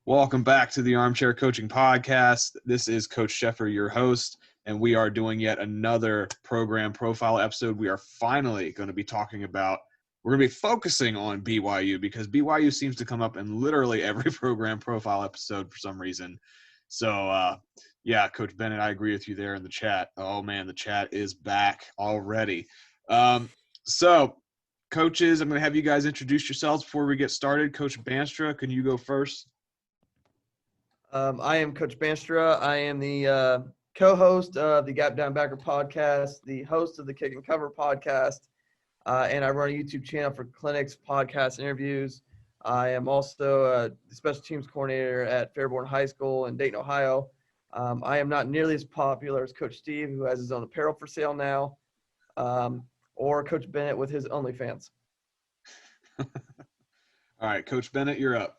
Welcome back to the Armchair Coaching Podcast. This is Coach Sheffer, your host, and we are doing yet another program profile episode. We are finally going to be we're going to be focusing on BYU because BYU seems to come up in literally every program profile episode for some reason. So, Coach Bennett, I agree with you there in the chat. Oh, man, the chat is back already. So, coaches, I'm going to have you guys introduce yourselves before we get started. Coach Bandstra, can you go first? I am Coach Bandstra. I am the co-host of the Gap Down Backer podcast, the host of the Kick and Cover podcast, and I run a YouTube channel for clinics, podcasts, interviews. I am also a special teams coordinator at Fairborn High School in Dayton, Ohio. I am not nearly as popular as Coach Steve, who has his own apparel for sale now, or Coach Bennett with his OnlyFans. All right, Coach Bennett, you're up.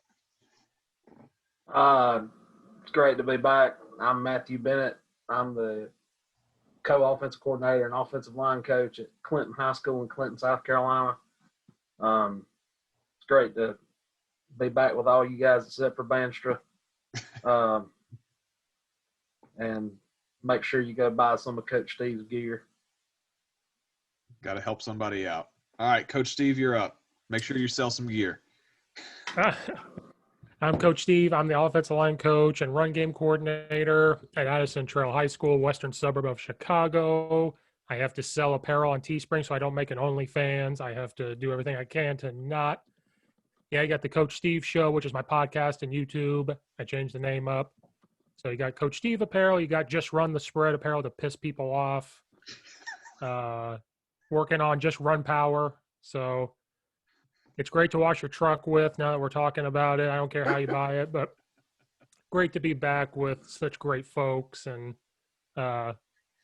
It's great to be back. I'm Mathew Bennett. I'm the co-offensive coordinator and offensive line coach at Clinton High School in Clinton, South Carolina. It's great to be back with all you guys except for Bandstra. And make sure you go buy some of Coach Steve's gear. Got to help somebody out. All right, Coach Steve, you're up. Make sure you sell some gear. I'm Coach Steve. I'm the offensive line coach and run game coordinator at Addison Trail High School, western suburb of Chicago. I have to sell apparel on Teespring, so I don't make an OnlyFans. I have to do everything I can to not. Yeah, you got the Coach Steve Show, which is my podcast and YouTube. I changed the name up. So you got Coach Steve apparel. You got Just Run the Spread apparel to piss people off. Working on Just Run Power. So it's great to wash your truck with now that we're talking about it. I don't care how you buy it, but great to be back with such great folks. And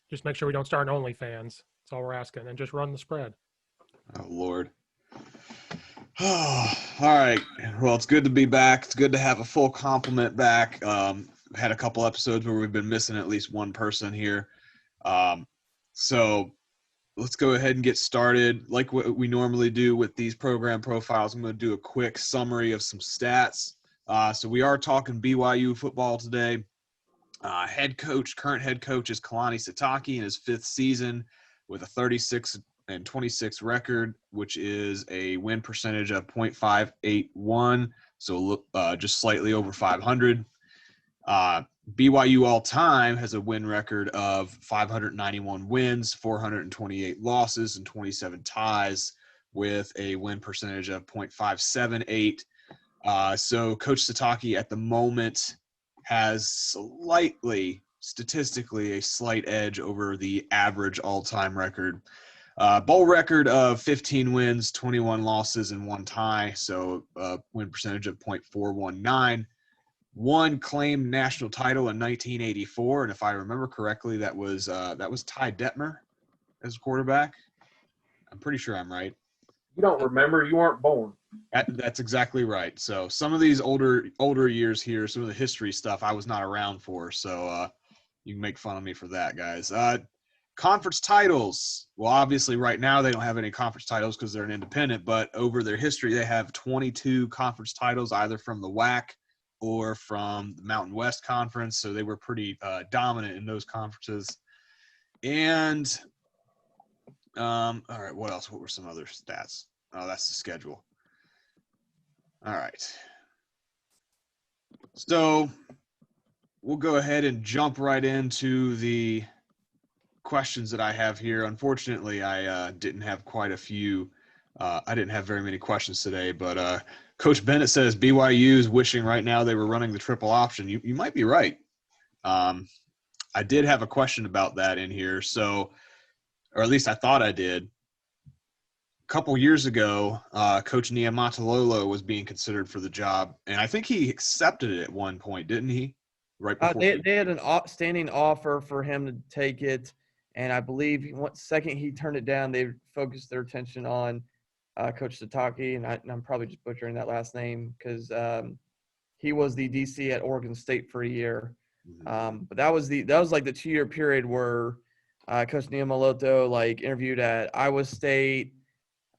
just make sure we don't start an OnlyFans. That's all we're asking. And just run the spread. Oh, Lord. Oh, all right. Well, it's good to be back. It's good to have a full complement back. Had a couple episodes where we've been missing at least one person here. So let's go ahead and get started. Like what we normally do with these program profiles, I'm going to do a quick summary of some stats. So we are talking BYU football today. Current head coach is Kalani Sitake in his fifth season with a 36-26 record, which is a win percentage of .581, so just slightly over 500. BYU all-time has a win record of 591 wins, 428 losses, and 27 ties with a win percentage of .578. So Coach Sitake at the moment has statistically a slight edge over the average all-time record. Bowl record of 15 wins, 21 losses, and 1 tie, so win percentage of .419. One claimed national title in 1984, and if I remember correctly, that was Ty Detmer as quarterback. I'm pretty sure I'm right. You don't remember? You weren't born. That's exactly right. So some of these older years here, some of the history stuff, I was not around for. So you can make fun of me for that, guys. Conference titles. Well, obviously, right now they don't have any conference titles because they're an independent. But over their history, they have 22 conference titles, either from the WAC or from the Mountain West Conference, so they were pretty dominant in those conferences. And, all right, what else? What were some other stats? Oh, that's the schedule. All right. So we'll go ahead and jump right into the questions that I have here. Unfortunately, I didn't have quite a few. I didn't have very many questions today, but Coach Bennett says BYU is wishing right now they were running the triple option. You might be right. I did have a question about that in here, so, or at least I thought I did. A couple years ago, Coach Niumatalolo was being considered for the job, and I think he accepted it at one point, didn't he? Right before they had an standing offer for him to take it, and I believe second he turned it down, they focused their attention on Coach Sitake, and I'm probably just butchering that last name because he was the DC at Oregon State for a year. But that was like the 2-year period where Coach Niumatalolo interviewed at Iowa State,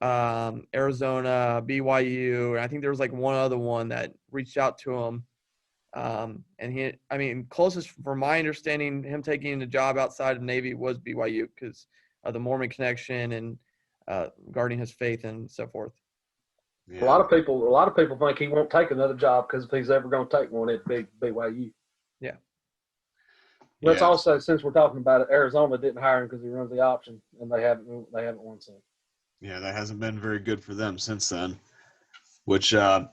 Arizona, BYU, and I think there was one other one that reached out to him And closest from my understanding, him taking the job outside of Navy was BYU because of the Mormon connection and guarding his faith and so forth. A Yeah. lot of people think he won't take another job because if he's ever going to take one, it'd be BYU. Yeah. Let's also, since we're talking about it, Arizona didn't hire him because he runs the option, and they haven't won since. Yeah, that hasn't been very good for them since then. Which I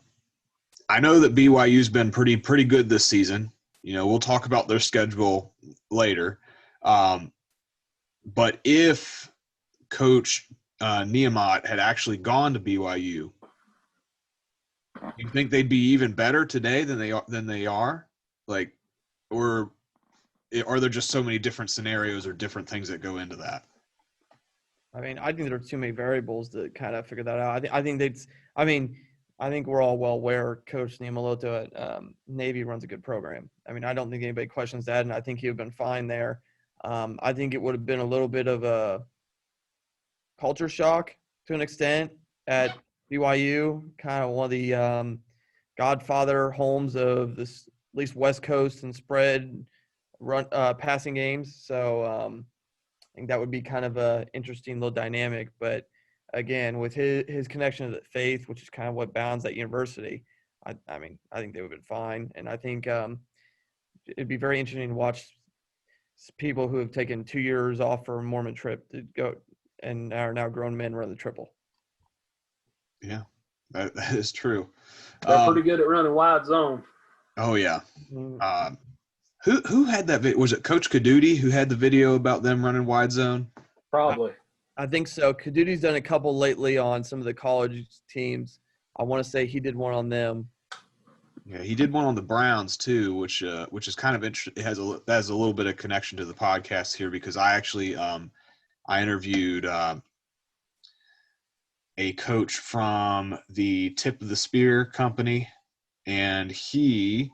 know that BYU's been pretty good this season. We'll talk about their schedule later. But if Coach Niemot had actually gone to BYU, you think they'd be even better today than they are? Like, or are there just so many different scenarios or different things that go into that? I think there are too many variables to kind of figure that out. I think we're all well aware Coach Niemoloto at Navy runs a good program. I don't think anybody questions that, and I think he would have been fine there. I think it would have been a little bit of a culture shock to an extent at BYU, kind of one of the godfather homes of this, at least West Coast and spread run passing games. So I think that would be kind of a interesting little dynamic. But again, with his connection to the faith, which is kind of what bounds that university, I think they would have been fine. And I think it'd be very interesting to watch people who have taken 2 years off for a Mormon trip to go and are now grown men run the triple. Yeah, that is true. They're pretty good at running wide zone. Oh yeah. Who had that video? Was it Coach Kadudi who had the video about them running wide zone? Probably. I think so. Kaduti's done a couple lately on some of the college teams. I want to say he did one on them. Yeah, he did one on the Browns too, which is kind of interesting. It has a little bit of connection to the podcast here because I actually I interviewed a coach from the Tip of the Spear company, and he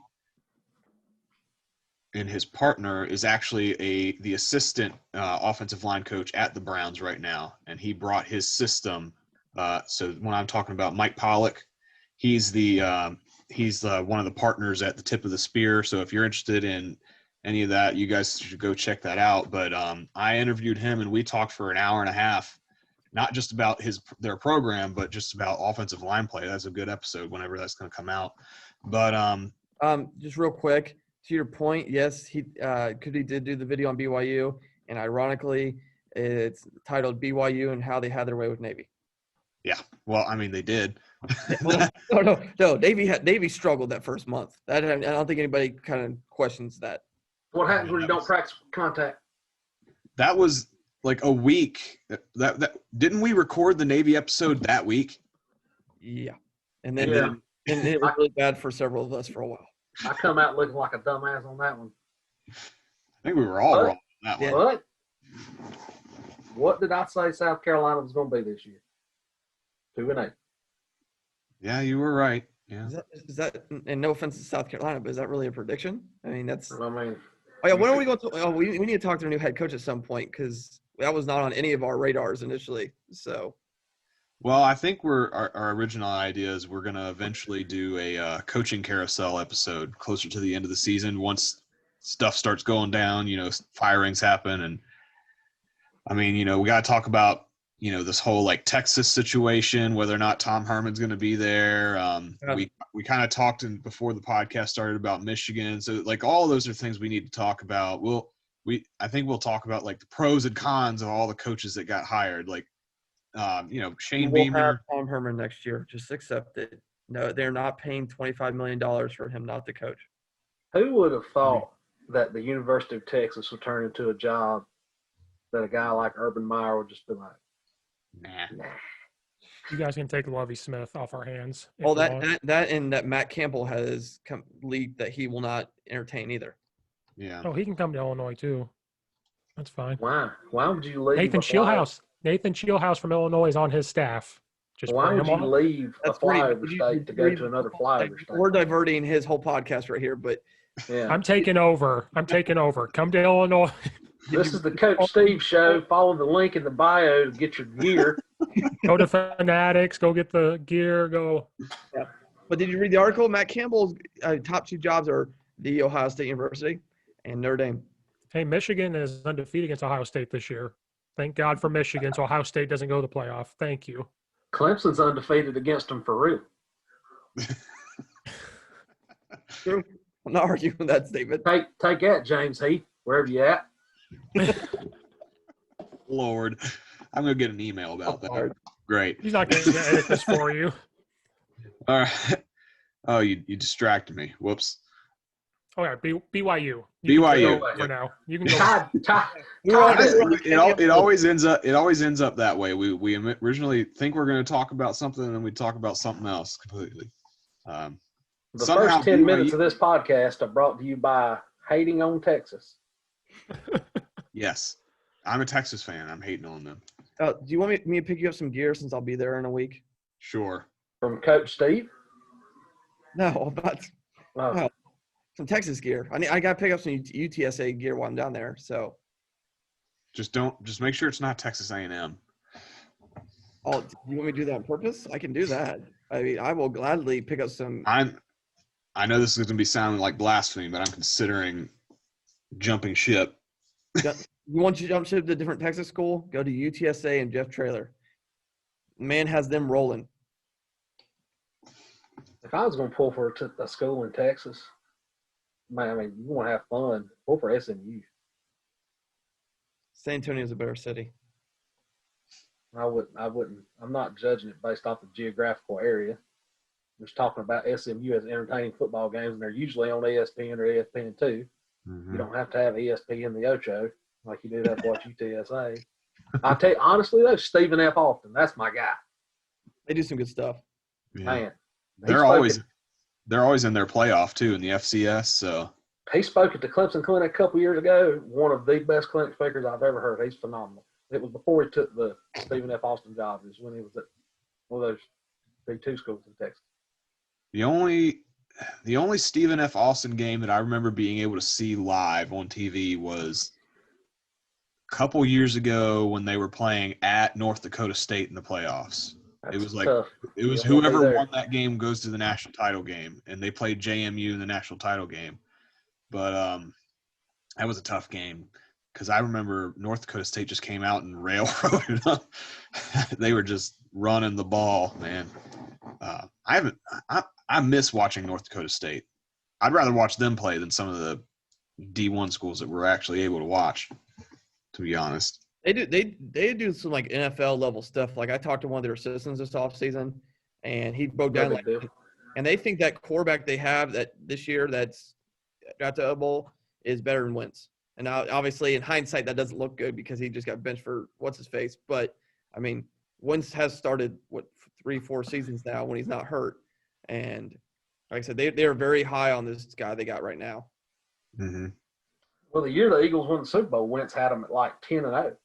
and his partner is actually the assistant offensive line coach at the Browns right now, and he brought his system. So when I'm talking about Mike Pollock, he's one of the partners at the Tip of the Spear. So if you're interested in any of that, you guys should go check that out. But I interviewed him, and we talked for an hour and a half, not just about their program, but just about offensive line play. That's a good episode whenever that's going to come out. But just real quick, to your point, yes, he did do the video on BYU, and ironically, it's titled BYU and How They Had Their Way with Navy. Yeah, well, they did. No. Navy struggled that first month. I don't think anybody kind of questions that. What happens when you don't practice contact? That was like a week. That didn't we record the Navy episode that week? Yeah, and then and it was really bad for several of us for a while. I come out looking like a dumbass on that one. I think we were all wrong on that one. What did I say South Carolina was going to be this year? 2-8. Yeah, you were right. Yeah. Is that and no offense to South Carolina, but is that really a prediction? That's. Oh yeah, when are we going to? Oh, we need to talk to their new head coach at some point because that was not on any of our radars initially. So. Well, I think our original idea is we're going to eventually do a coaching carousel episode closer to the end of the season once stuff starts going down, firings happen. And we got to talk about, this whole like Texas situation, whether or not Tom Herman's going to be there. We kind of talked before the podcast started about Michigan. So like all those are things we need to talk about. I think we'll talk about like the pros and cons of all the coaches that got hired. Like, Shane Beamer. Have Tom Herman next year. Just accept it. No, they're not paying $25 million for him not to coach. Who would have thought that the University of Texas would turn into a job that a guy like Urban Meyer would just be like, nah. You guys can take Lovie Smith off our hands. Well, that Matt Campbell has leaked that he will not entertain either. Yeah. Oh, he can come to Illinois too. That's fine. Why? Why would you leave? Nathan Shieldhouse from Illinois is on his staff. Why would you leave a flyover state to go to another flyover state? We're diverting his whole podcast right here, but yeah. I'm taking over. Come to Illinois. This is the Coach Steve show. Follow the link in the bio to get your gear. Go to Fanatics. Go get the gear. Go. Yeah. But did you read the article? Matt Campbell's top 2 jobs are the Ohio State University and Notre Dame. Hey, Michigan is undefeated against Ohio State this year. Thank God for Michigan, so Ohio State doesn't go to the playoff. Thank you. Clemson's undefeated against them for real. True. I'm not arguing with that statement. Take that, James Heath, wherever you at. Lord, I'm going to get an email about that. Great. He's not going to edit this for you. All right. Oh, you distracted me. Whoops. Oh, yeah, BYU. BYU. For now. You can go. It always ends up that way. We originally think we're going to talk about something, and then we talk about something else completely. The first 10 minutes of this podcast are brought to you by hating on Texas. Yes. I'm a Texas fan. I'm hating on them. Do you want me to pick you up some gear since I'll be there in a week? Sure. From Coach Steve? No, but some Texas gear. I got to pick up some UTSA gear while I'm down there. So just make sure it's not Texas A&M. Oh, you want me to do that on purpose? I can do that. I mean, I will gladly pick up some. I know this is going to be sounding like blasphemy, but I'm considering jumping ship. You want to jump ship to a different Texas school? Go to UTSA and Jeff Traylor. Man has them rolling. If I was going to pull for a school in Texas, man, I mean, you want to have fun, pull for SMU. San Antonio's a better city. I wouldn't. I'm not judging it based off the geographical area. I'm just talking about SMU as entertaining football games, and they're usually on ESPN or ESPN2. Mm-hmm. You don't have to have ESPN the Ocho like you do have to watch UTSA. I'll tell you, honestly, though, Stephen F. Austin, that's my guy. They do some good stuff. Yeah. Man. They're always in their playoff, too, in the FCS. So he spoke at the Clemson Clinic a couple years ago. One of the best clinic speakers I've ever heard. He's phenomenal. It was before he took the Stephen F. Austin job. It was when he was at one of those big 2 schools in Texas. The only Stephen F. Austin game that I remember being able to see live on TV was a couple years ago when they were playing at North Dakota State in the playoffs. That's it was like tough. it was whoever won that game goes to the national title game, and they played JMU in the national title game. But that was a tough game because I remember North Dakota State just came out and railroaded them. They were just running the ball, man. I miss watching North Dakota State. I'd rather watch them play than some of the D1 schools that we're actually able to watch, to be honest. They do some like NFL level stuff. Like I talked to one of their assistants this offseason, and he broke down and they think that quarterback they have that this year that's got to a bowl is better than Wentz. And now, obviously, in hindsight, that doesn't look good because he just got benched for what's his face. But I mean, Wentz has started 3-4 seasons now when he's not hurt, and like I said, they are very high on this guy they got right now. Mm-hmm. Well, the year the Eagles won the Super Bowl, Wentz had them at like 10-0.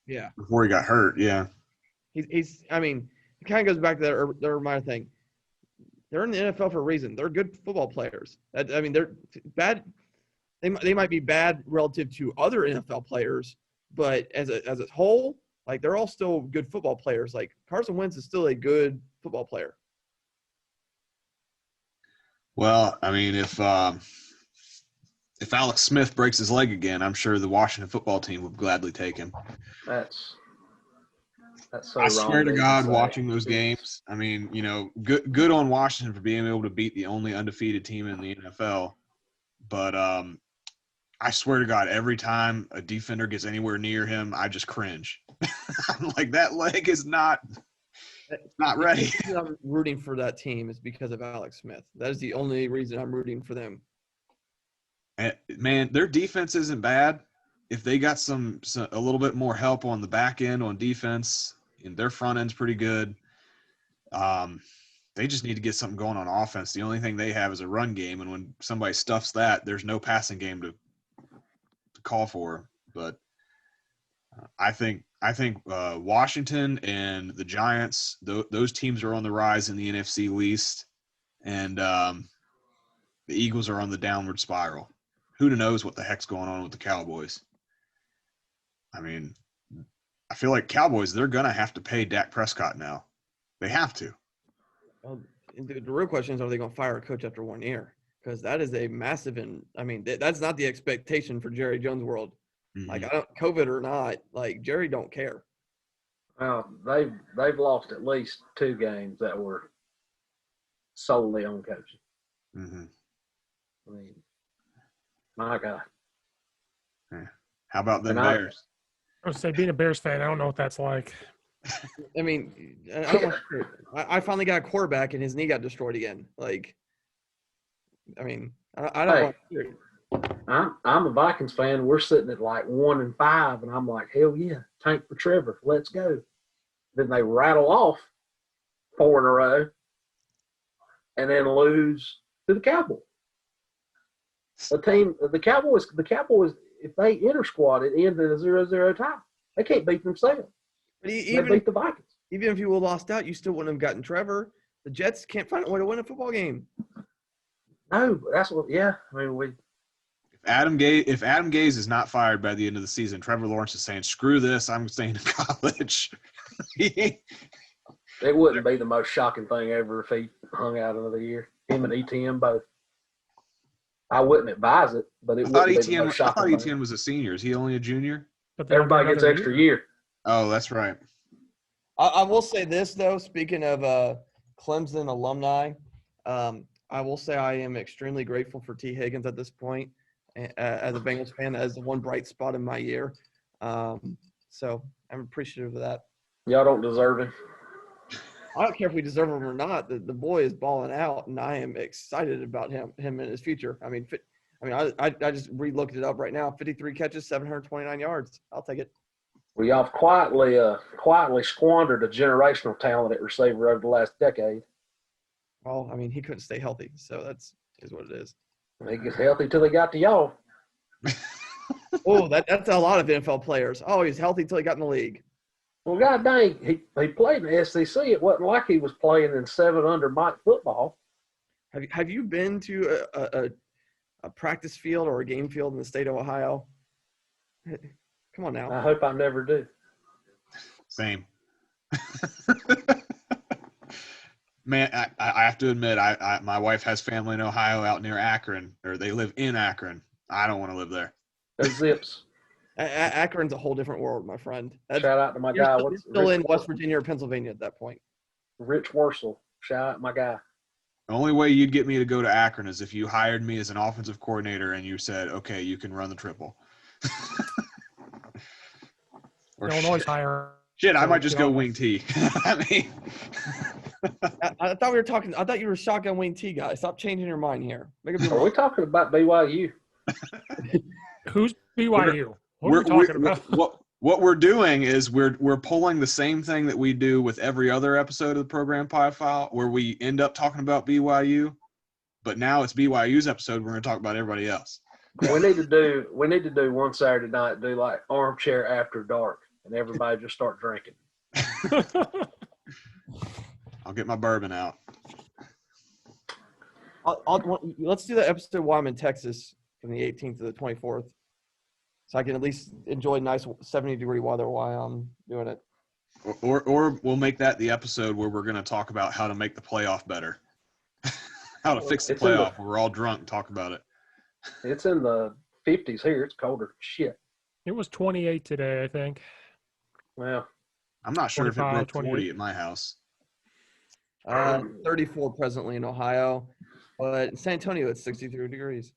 Yeah. Before he got hurt, yeah. He's. I mean, it kind of goes back to their reminder thing. They're in the NFL for a reason. They're good football players. I mean, they're bad. They might be bad relative to other NFL players, but as a whole, like they're all still good football players. Like Carson Wentz is still a good football player. Well, I mean, if Alex Smith breaks his leg again, I'm sure the Washington football team would gladly take him. That's so I wrong. swear to God, watching those games, I mean, you know, good on Washington for being able to beat the only undefeated team in the NFL. But I swear to God, every time a defender gets anywhere near him, I just cringe. I'm like, that leg is not ready. The reason I'm rooting for that team is because of Alex Smith. That is the only reason I'm rooting for them. And, man, their defense isn't bad. If they got a little bit more help on the back end on defense, and their front end's pretty good. They just need to get something going on offense. The only thing they have is a run game, and when somebody stuffs that, there's no passing game to call for. But I think Washington and the Giants, those teams are on the rise in the NFC least, and the Eagles are on the downward spiral. Who knows what the heck's going on with the Cowboys? I mean, I feel like Cowboys, they're going to have to pay Dak Prescott now. They have to. Well, the real question is, are they going to fire a coach after 1 year? Because that is a massive, that's not the expectation for Jerry Jones' world. Mhm. Like, COVID or not, like, Jerry don't care. Well, they've lost at least 2 games that were solely on coaching. Mm-hmm. I mean, my God. How about them And I- Bears? I would say, being a Bears fan, I don't know what that's like. I mean, I don't want to, I finally got a quarterback and his knee got destroyed again. Like, I mean, I don't want to hear it. I'm a Vikings fan. We're sitting at like 1-5, and I'm like, hell yeah, tank for Trevor. Let's go. Then they rattle off 4 in a row and then lose to the Cowboys. The Cowboys, if they enter squad, it ends in a 0-0 tie. They can't beat themselves. But They beat the Vikings. even if you would have lost out, you still wouldn't have gotten Trevor. The Jets can't find a way to win a football game. No, but that's what. Yeah, I mean If Adam Gase is not fired by the end of the season, Trevor Lawrence is saying, "Screw this! I'm staying in college." it wouldn't be the most shocking thing ever if he hung out another year. Him and ETN both. I wouldn't advise it, but it I thought wouldn't be the most I thought shocking thing. ETN was a senior. Is he only a junior? But they don't Everybody get gets another extra year. Oh, that's right. I will say this, though, speaking of Clemson alumni, I will say I am extremely grateful for T. Higgins at this point as a Bengals fan, as the one bright spot in my year. So I'm appreciative of that. Y'all don't deserve him. I don't care if we deserve him or not. The boy is balling out, and I am excited about him and his future. I just re-looked it up right now. 53 catches, 729 yards. I'll take it. Well, y'all have quietly squandered a generational talent at receiver over the last decade. Well, I mean, he couldn't stay healthy, so that's what it is. They get healthy till they got to y'all. Oh, that's a lot of NFL players. Oh, he's healthy till he got in the league. Well, god dang, he played in the SEC. It wasn't like he was playing in 7 under Mike football. Have you been to a practice field or a game field in the state of Ohio? Come on now. I hope I never do. Same. Man, I have to admit, my wife has family in Ohio out near Akron, or they live in Akron. I don't want to live there. They're zips. Akron's a whole different world, my friend. Shout out to my guy. You're still in West Virginia or Pennsylvania at that point. Rich Wursel. Shout out to my guy. The only way you'd get me to go to Akron is if you hired me as an offensive coordinator and you said, "Okay, you can run the triple." Or Illinois hire. Shit, I might just go wing T. I mean, I thought you were shotgun wing T guy. Stop changing your mind here. Are we talking about BYU? Who's BYU? What are we talking about? What we're doing is we're pulling the same thing that we do with every other episode of the program profile, where we end up talking about BYU, but now it's BYU's episode. We're going to talk about everybody else. We need to do one Saturday night, do like armchair after dark, and everybody just start drinking. I'll get my bourbon out. Let's do that episode while I'm in Texas from the 18th to the 24th, so I can at least enjoy nice 70-degree weather while I'm doing it. Or we'll make that the episode where we're going to talk about how to make the playoff better, how to fix the playoff. We're all drunk and talk about it. It's in the 50s here. It's colder than shit. It was 28 today, I think. Well, I'm not sure if it broke 40 28. at my house. 34 presently in Ohio, but in San Antonio it's 63 degrees.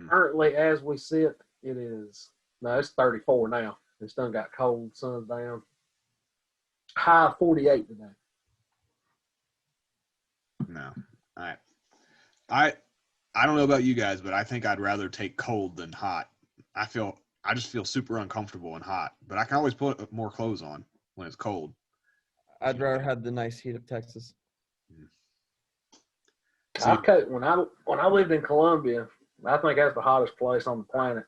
currently as we sit, it's 34 now. It's done got cold, sun's down. High 48 today. No. I don't know about you guys, but I think I'd rather take cold than hot. I just feel super uncomfortable and hot, but I can always put more clothes on when it's cold. I'd rather have the nice heat of Texas. When I lived in Columbia, I think that's the hottest place on the planet.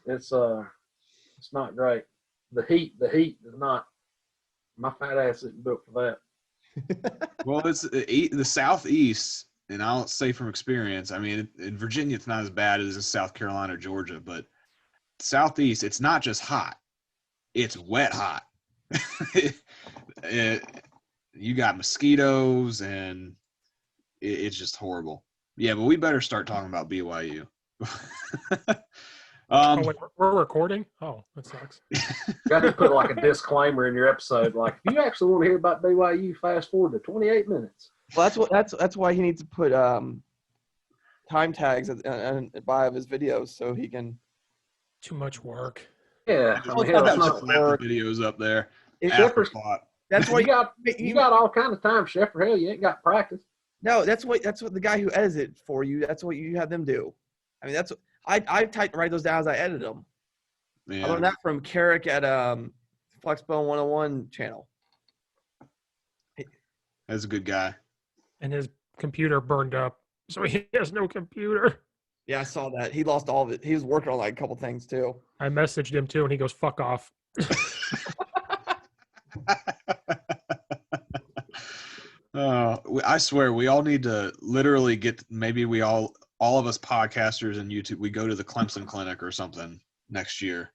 It's not great. The heat is not. My fat ass isn't built for that. Well, it's the Southeast, and I'll say from experience. I mean, in Virginia, it's not as bad as in South Carolina or Georgia, but Southeast, it's not just hot; it's wet hot. you got mosquitoes, and it's just horrible. Yeah, but we better start talking about BYU. Wait, we're recording? Oh, that sucks. Got to put like a disclaimer in your episode, like if you actually want to hear about BYU, fast forward to 28 minutes. Well, that's why he needs to put time tags and by of his videos so he can. Too much work. Yeah, I mean, Well, hell, that's it's not not Slap the videos up there. Sheffer's- Afterthought. That's why you got all kind of time, Sheffer. Hell, you ain't got practice. No, that's what the guy who edits it for you. That's what you have them do. I mean, that's I write those down as I edit them. Yeah. I learned that from Carrick at Flexbone 101 channel. That's a good guy. And his computer burned up, so he has no computer. Yeah, I saw that. He lost all of it. He was working on like a couple things too. I messaged him too, and he goes, "Fuck off." I swear we all need to literally get, maybe we all of us podcasters and YouTube, we go to the Clemson clinic or something next year.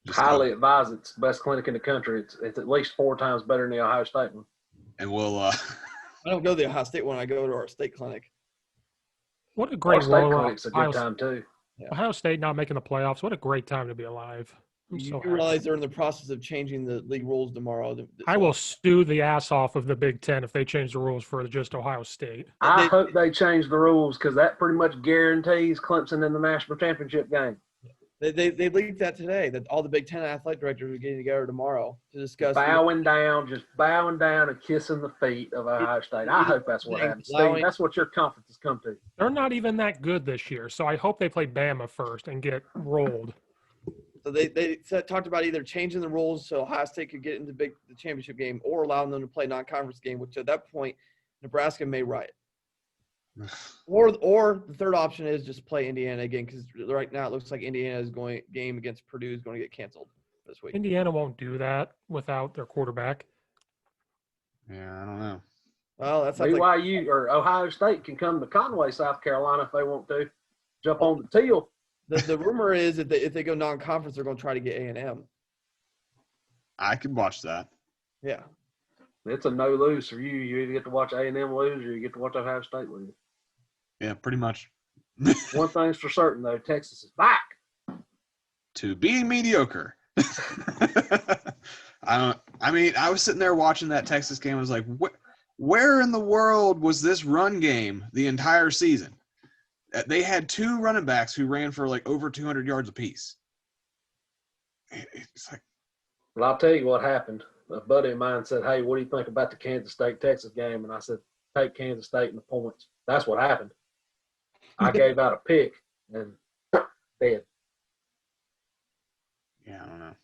Highly advised. It's the best clinic in the country. It's at least 4 times better than the Ohio State one. And we'll I don't go to the Ohio State one. I go to our state clinic. What a Our great state roll. clinic's a good time too. Ohio State not making the playoffs. What a great time to be alive. I'm You so do realize they're in the process of changing the league rules tomorrow. I will sue the ass off of the Big Ten if they change the rules for just Ohio State. I hope they change the rules because that pretty much guarantees Clemson in the national championship game. They leaked that today, that all the Big Ten athletic directors are getting together tomorrow to discuss. Bowing down and kissing the feet of Ohio State. I hope that's what happens. Steve, that's what your conference has come to. They're not even that good this year, so I hope they play Bama first and get rolled. So they talked about either changing the rules so Ohio State could get into the championship game or allowing them to play non-conference game, which at that point Nebraska may riot. Or the third option is just play Indiana again, because right now it looks like Indiana's game against Purdue is going to get canceled this week. Indiana won't do that without their quarterback. Yeah, I don't know. Well, that's BYU or Ohio State can come to Conway, South Carolina if they want to. Jump on the teal. The rumor is that if they go non-conference, they're going to try to get A&M. I could watch that. Yeah. It's a no-lose for you. You either get to watch A&M lose or you get to watch Ohio State lose. Yeah, pretty much. One thing's for certain, though. Texas is back. To being mediocre. I was sitting there watching that Texas game. I was like, where in the world was this run game the entire season? They had 2 running backs who ran for like over 200 yards apiece. It's like, well, I'll tell you what happened. A buddy of mine said, "Hey, what do you think about the Kansas State-Texas game?" And I said, "Take Kansas State and the points." That's what happened. I gave out a pick and dead. Yeah, I don't know.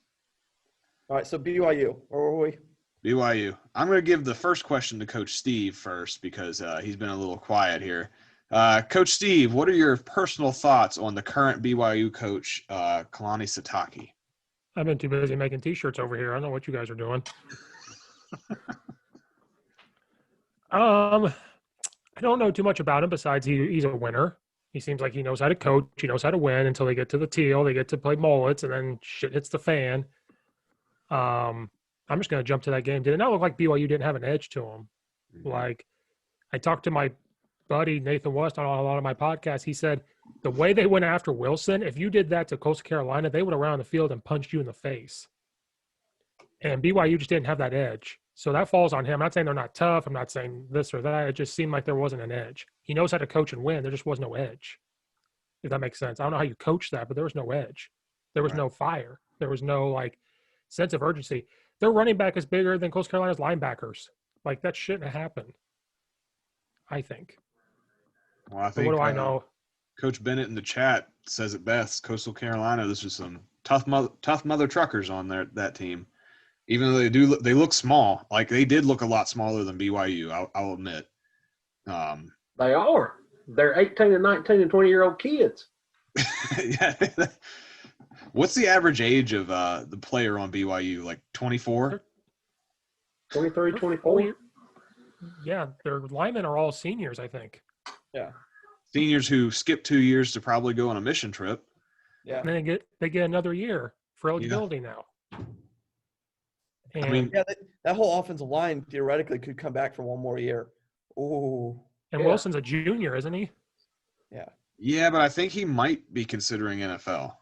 All right, so BYU. Where were we? BYU. I'm going to give the first question to Coach Steve first because he's been a little quiet here. Coach Steve, what are your personal thoughts on the current BYU coach, Kalani Sitake? I've been too busy making T-shirts over here. I don't know what you guys are doing. I don't know too much about him besides he's a winner. He seems like he knows how to coach. He knows how to win until they get to the teal. They get to play mullets, and then shit hits the fan. I'm just going to jump to that game. Did it not look like BYU didn't have an edge to him? Like, I talked to my buddy Nathan West on a lot of my podcasts. He said the way they went after Wilson, if you did that to Coastal Carolina, they would have ran on the field and punched you in the face. And BYU just didn't have that edge. So that falls on him. I'm not saying they're not tough. I'm not saying this or that. It just seemed like there wasn't an edge. He knows how to coach and win. There just was no edge, if that makes sense. I don't know how you coach that, but there was no edge. There was no fire. There was no, like, sense of urgency. Their running back is bigger than Coastal Carolina's linebackers. Like, that shouldn't have happened, I think. Well, I think what do I know? Coach Bennett in the chat says it best. Coastal Carolina, this was some tough mother truckers on that team. Even though they look small, like they did look a lot smaller than BYU. I'll admit. They are. They're 18 and 19 and 20-year-old kids. Yeah. What's the average age of the player on BYU? Like 24? 23, 24? Yeah, their linemen are all seniors, I think. Yeah. Seniors who skip 2 years to probably go on a mission trip. Yeah. And then they get another year for eligibility now. And I mean, Yeah, that whole offensive line theoretically could come back for one more year. Ooh. and Yeah. Wilson's a junior, isn't he? Yeah. yeah, but I think he might be considering NFL.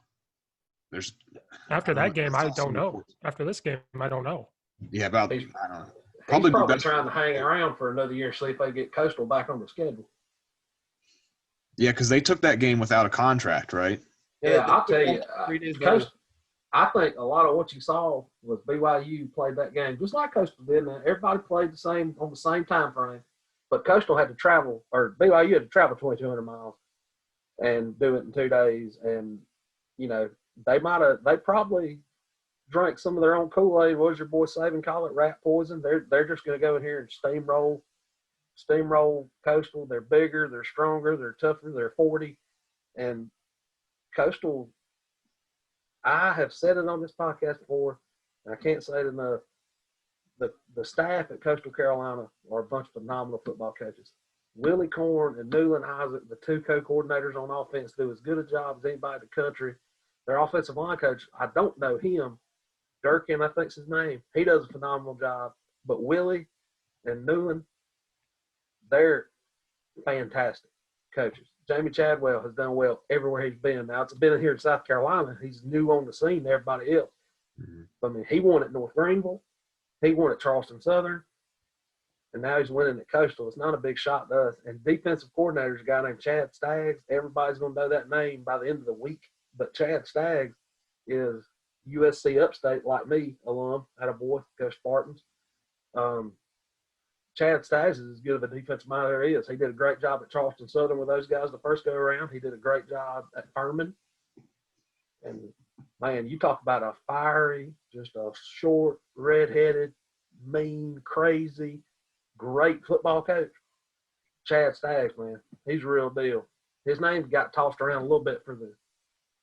There's After I don't that know. game, I I saw some don't know. reports. After this game, I don't know. Yeah, about He's- I don't know. He's Probably probably best- trying to hang around for another year, see if they get Coastal back on the schedule. Yeah, because they took that game without a contract, right? Yeah, they I'll tell took you, one 3 days later. I think a lot of what you saw was BYU played that game just like Coastal did. Man, everybody played the same on the same time frame, but Coastal had to travel, or BYU had to travel 2,200 miles and do it in 2 days. And they probably drank some of their own Kool-Aid. What does your boy Saban call it? Rat poison. They're just going to go in here and steamroll Coastal. They're bigger, they're stronger, they're tougher, they're 40, and Coastal. I have said it on this podcast before, and I can't say it enough. The staff at Coastal Carolina are a bunch of phenomenal football coaches. Willie Korn and Newland Isaac, the two co-coordinators on offense, do as good a job as anybody in the country. Their offensive line coach, I don't know him. Durkin, I think's his name. He does a phenomenal job. But Willie and Newland, they're fantastic coaches. Jamie Chadwell has done well everywhere he's been. Now, it's been here in South Carolina. He's new on the scene to everybody else. Mm-hmm. I mean, he won at North Greenville. He won at Charleston Southern. And now he's winning at Coastal. It's not a big shot to us. And defensive coordinator is a guy named Chad Staggs. Everybody's going to know that name by the end of the week. But Chad Staggs is USC Upstate, like me, alum, had a boy, Coach Spartans. Chad Staggs is as good of a defensive mind there is. He did a great job at Charleston Southern with those guys the first go around. He did a great job at Furman. And, man, you talk about a fiery, just a short, red-headed, mean, crazy, great football coach. Chad Staggs, man, he's a real deal. His name got tossed around a little bit for the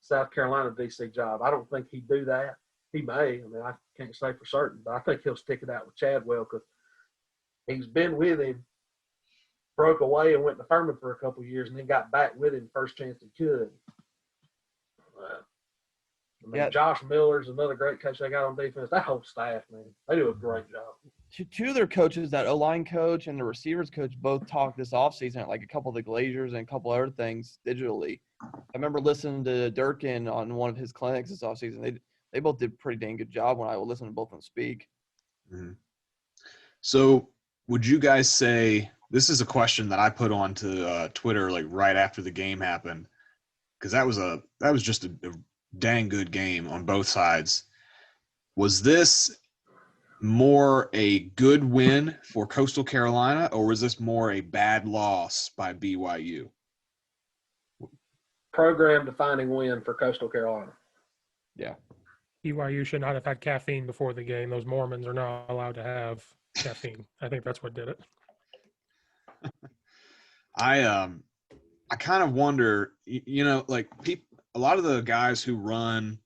South Carolina DC job. I don't think he'd do that. He may. I mean, I can't say for certain, but I think he'll stick it out with Chadwell because he's been with him, broke away and went to Furman for a couple of years, and then got back with him first chance he could. Josh Miller's another great coach they got on defense. That whole staff, man, they do a great job. Two of their coaches, that O-line coach and the receivers coach, both talked this offseason at like a couple of the Glaziers and a couple other things digitally. I remember listening to Durkin on one of his clinics this offseason. They both did a pretty dang good job when I would listen to both of them speak. Mm-hmm. So would you guys say – this is a question that I put onto Twitter like right after the game happened because that was just a dang good game on both sides. Was this more a good win for Coastal Carolina, or was this more a bad loss by BYU? Program-defining win for Coastal Carolina. Yeah. BYU should not have had caffeine before the game. Those Mormons are not allowed to have caffeine. I think that's what did it. I kind of wonder, like a lot of the guys who run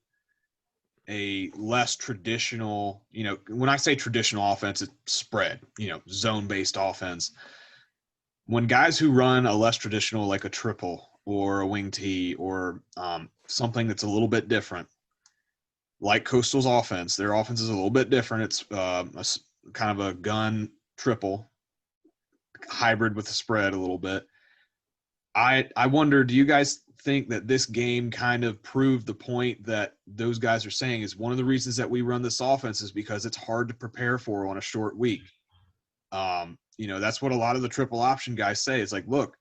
a less traditional, when I say traditional offense, it's spread, zone-based offense. When guys who run a less traditional, like a triple or a wing tee or something that's a little bit different, like Coastal's offense, their offense is a little bit different. It's kind of a gun triple hybrid with a spread a little bit. I wonder, do you guys think that this game kind of proved the point that those guys are saying is one of the reasons that we run this offense is because it's hard to prepare for on a short week? That's what a lot of the triple option guys say. It's like, look,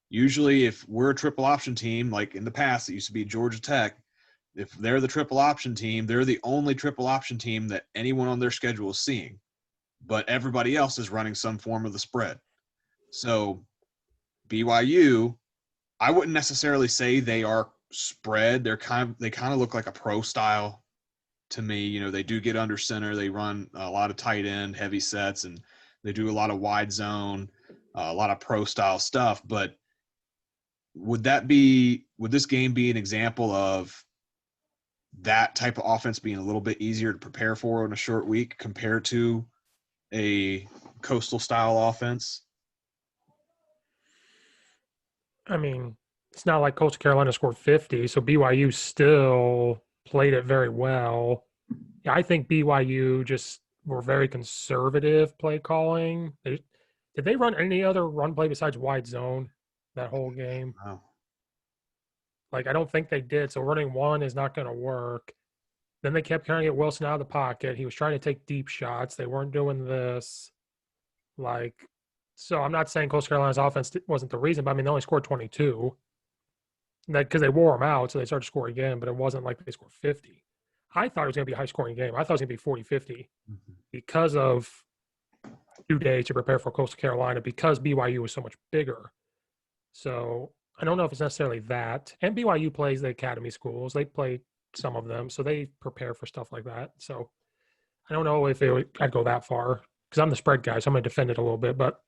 usually if we're a triple option team, like in the past, it used to be Georgia Tech, if they're the triple option team, they're the only triple option team that anyone on their schedule is seeing, but everybody else is running some form of the spread. So BYU, I wouldn't necessarily say they are spread. They kind of look like a pro style to me. They do get under center. They run a lot of tight end, heavy sets, and they do a lot of wide zone, a lot of pro style stuff. But would this game be an example of that type of offense being a little bit easier to prepare for in a short week compared to a Coastal style offense? I mean, it's not like Coastal Carolina scored 50, so BYU still played it very well. Yeah, I think BYU just were very conservative play calling. Did they run any other run play besides wide zone that whole game? Wow. Like, I don't think they did. So running one is not going to work. Then they kept trying to get Wilson out of the pocket. He was trying to take deep shots. They weren't doing this. Like, so I'm not saying Coastal Carolina's offense wasn't the reason, but I mean, they only scored 22. Because they wore them out, so they started to score again, but it wasn't like they scored 50. I thought it was going to be a high-scoring game. I thought it was going to be 40-50 because of 2 days to prepare for Coastal Carolina because BYU was so much bigger. So I don't know if it's necessarily that. And BYU plays the academy schools. They play some of them, so they prepare for stuff like that. So I don't know if I'd go that far because I'm the spread guy, so I'm going to defend it a little bit. But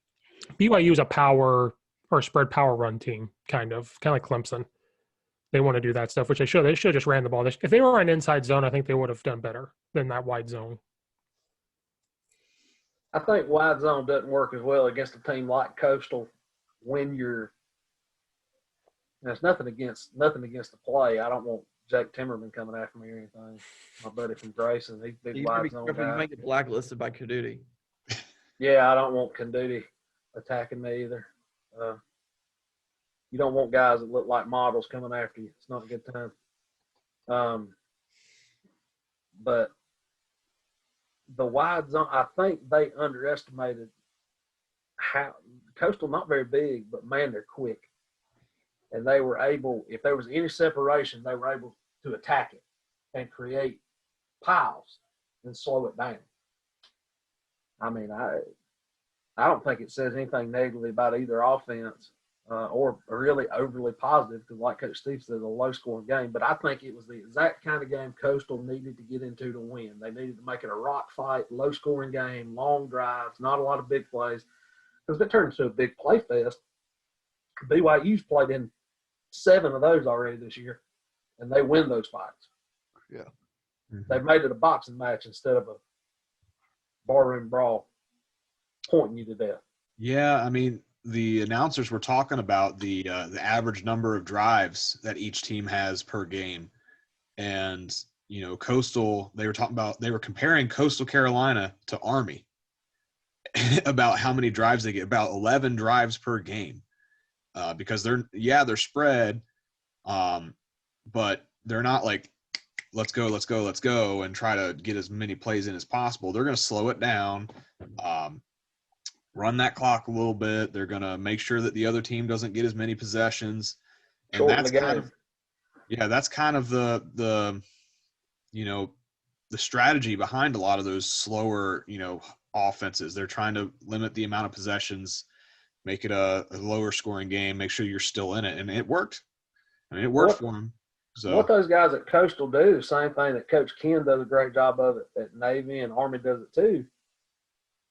BYU is a power or spread power run team, kind of like Clemson. They want to do that stuff, which they should. They should have just ran the ball. If they were in inside zone, I think they would have done better than that wide zone. I think wide zone doesn't work as well against a team like Coastal when you're – there's nothing against the play. I don't want Jake Timmerman coming after me or anything. My buddy from Grayson, he's a big wide zone guy. You might get blacklisted by Caduti. Yeah, I don't want Caduti attacking me either. You don't want guys that look like models coming after you. It's not a good time. But the wide zone, I think they underestimated how Coastal not very big, but man, they're quick. And they were able, if there was any separation, they were able to attack it and create piles and slow it down. I mean, I don't think it says anything negatively about either offense. Or really overly positive because, like Coach Steve said, a low-scoring game. But I think it was the exact kind of game Coastal needed to get into to win. They needed to make it a rock fight, low-scoring game, long drives, not a lot of big plays. Because it turned into a big play fest. BYU's played in 7 of those already this year, and they win those fights. Yeah. Mm-hmm. They've made it a boxing match instead of a barroom brawl pointing you to death. Yeah, I mean – the announcers were talking about the average number of drives that each team has per game. And, Coastal, they were comparing Coastal Carolina to Army about how many drives they get, about 11 drives per game. Because they're spread, but they're not like, let's go, and try to get as many plays in as possible. They're going to slow it down. Run that clock a little bit. They're going to make sure that the other team doesn't get as many possessions. And that's kind of the strategy behind a lot of those slower, offenses. They're trying to limit the amount of possessions, make it a lower scoring game, make sure you're still in it. And it worked. I mean, it worked for them. So what those guys at Coastal do, same thing that Coach Ken does a great job of it at Navy and Army does it too,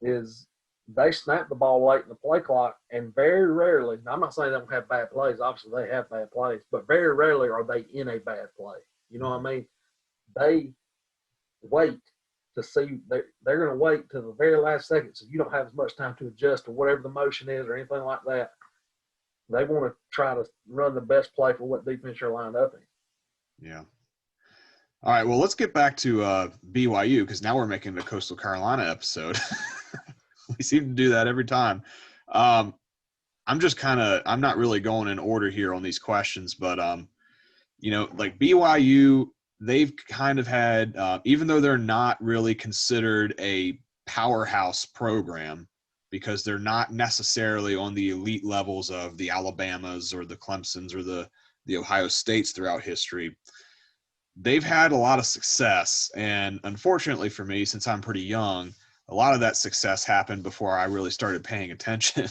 is they snap the ball late in the play clock, and very rarely – I'm not saying they don't have bad plays. Obviously, they have bad plays, but very rarely are they in a bad play. You know what I mean? They wait to see – they're going to wait to the very last second so you don't have as much time to adjust to whatever the motion is or anything like that. They want to try to run the best play for what defense you're lined up in. Yeah. All right, well, let's get back to BYU because now we're making the Coastal Carolina episode. We seem to do that every time. I'm not really going in order here on these questions, but, like BYU, they've kind of had, even though they're not really considered a powerhouse program because they're not necessarily on the elite levels of the Alabamas or the Clemsons or the Ohio States throughout history, they've had a lot of success. And unfortunately for me, since I'm pretty young, a lot of that success happened before I really started paying attention.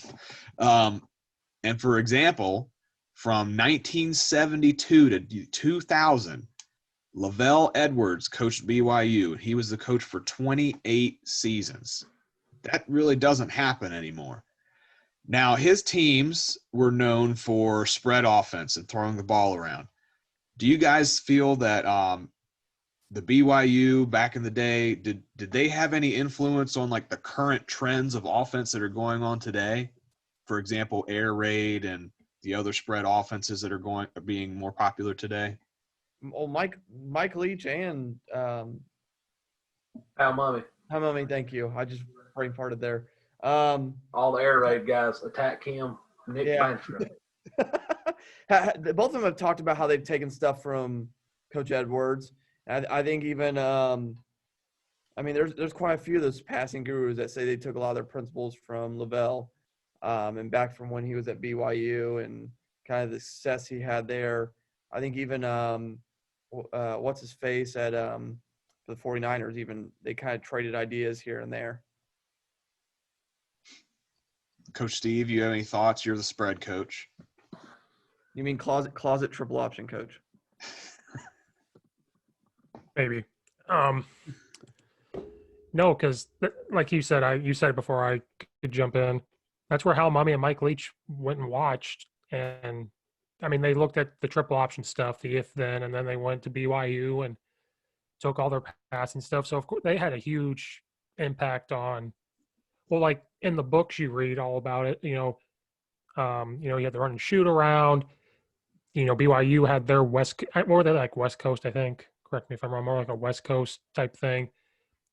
And for example, from 1972 to 2000, Lavelle Edwards coached BYU. He was the coach for 28 seasons. That really doesn't happen anymore. Now, his teams were known for spread offense and throwing the ball around. Do you guys feel that the BYU back in the day, did they have any influence on like the current trends of offense that are going on today? For example, air raid and the other spread offenses that are being more popular today? Well, Mike Leach and Al Mummy. Hi, Mommy. Thank you. I just brain farted there. All the air raid guys attack him. Nick Bandstra. Both of them have talked about how they've taken stuff from Coach Edwards. I think even there's quite a few of those passing gurus that say they took a lot of their principles from Lavelle, and back from when he was at BYU and kind of the success he had there. I think even what's his face at the 49ers, even they kind of traded ideas here and there. Coach Steve, you have any thoughts? You're the spread coach. You mean closet triple option coach? Maybe. No, because like you said, you said it before I could jump in. That's where Hal Mumme and Mike Leach went and watched. And, I mean, they looked at the triple option stuff, the if-then, and then they went to BYU and took all their passing stuff. So, of course, they had a huge impact on – well, like in the books you read all about it, you had the run and shoot around. BYU had their West Coast, I think. Correct me if I'm wrong, more like a West Coast type thing.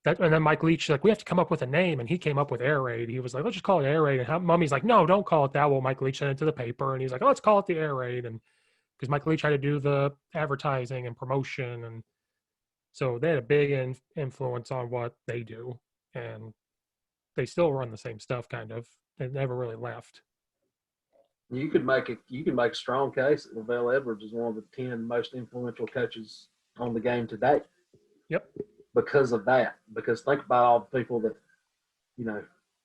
And then Mike Leach, like, we have to come up with a name, and he came up with Air Raid. He was like, let's just call it Air Raid. And Mummy's like, no, don't call it that. Well, Mike Leach sent it to the paper, and he's like, oh, let's call it the Air Raid. And because Mike Leach had to do the advertising and promotion, and so they had a big influence on what they do, and they still run the same stuff, kind of. They never really left. You could make a strong case that Lavelle Edwards is one of the 10 most influential coaches on the game today. Yep. Because of that. Because think about all the people that,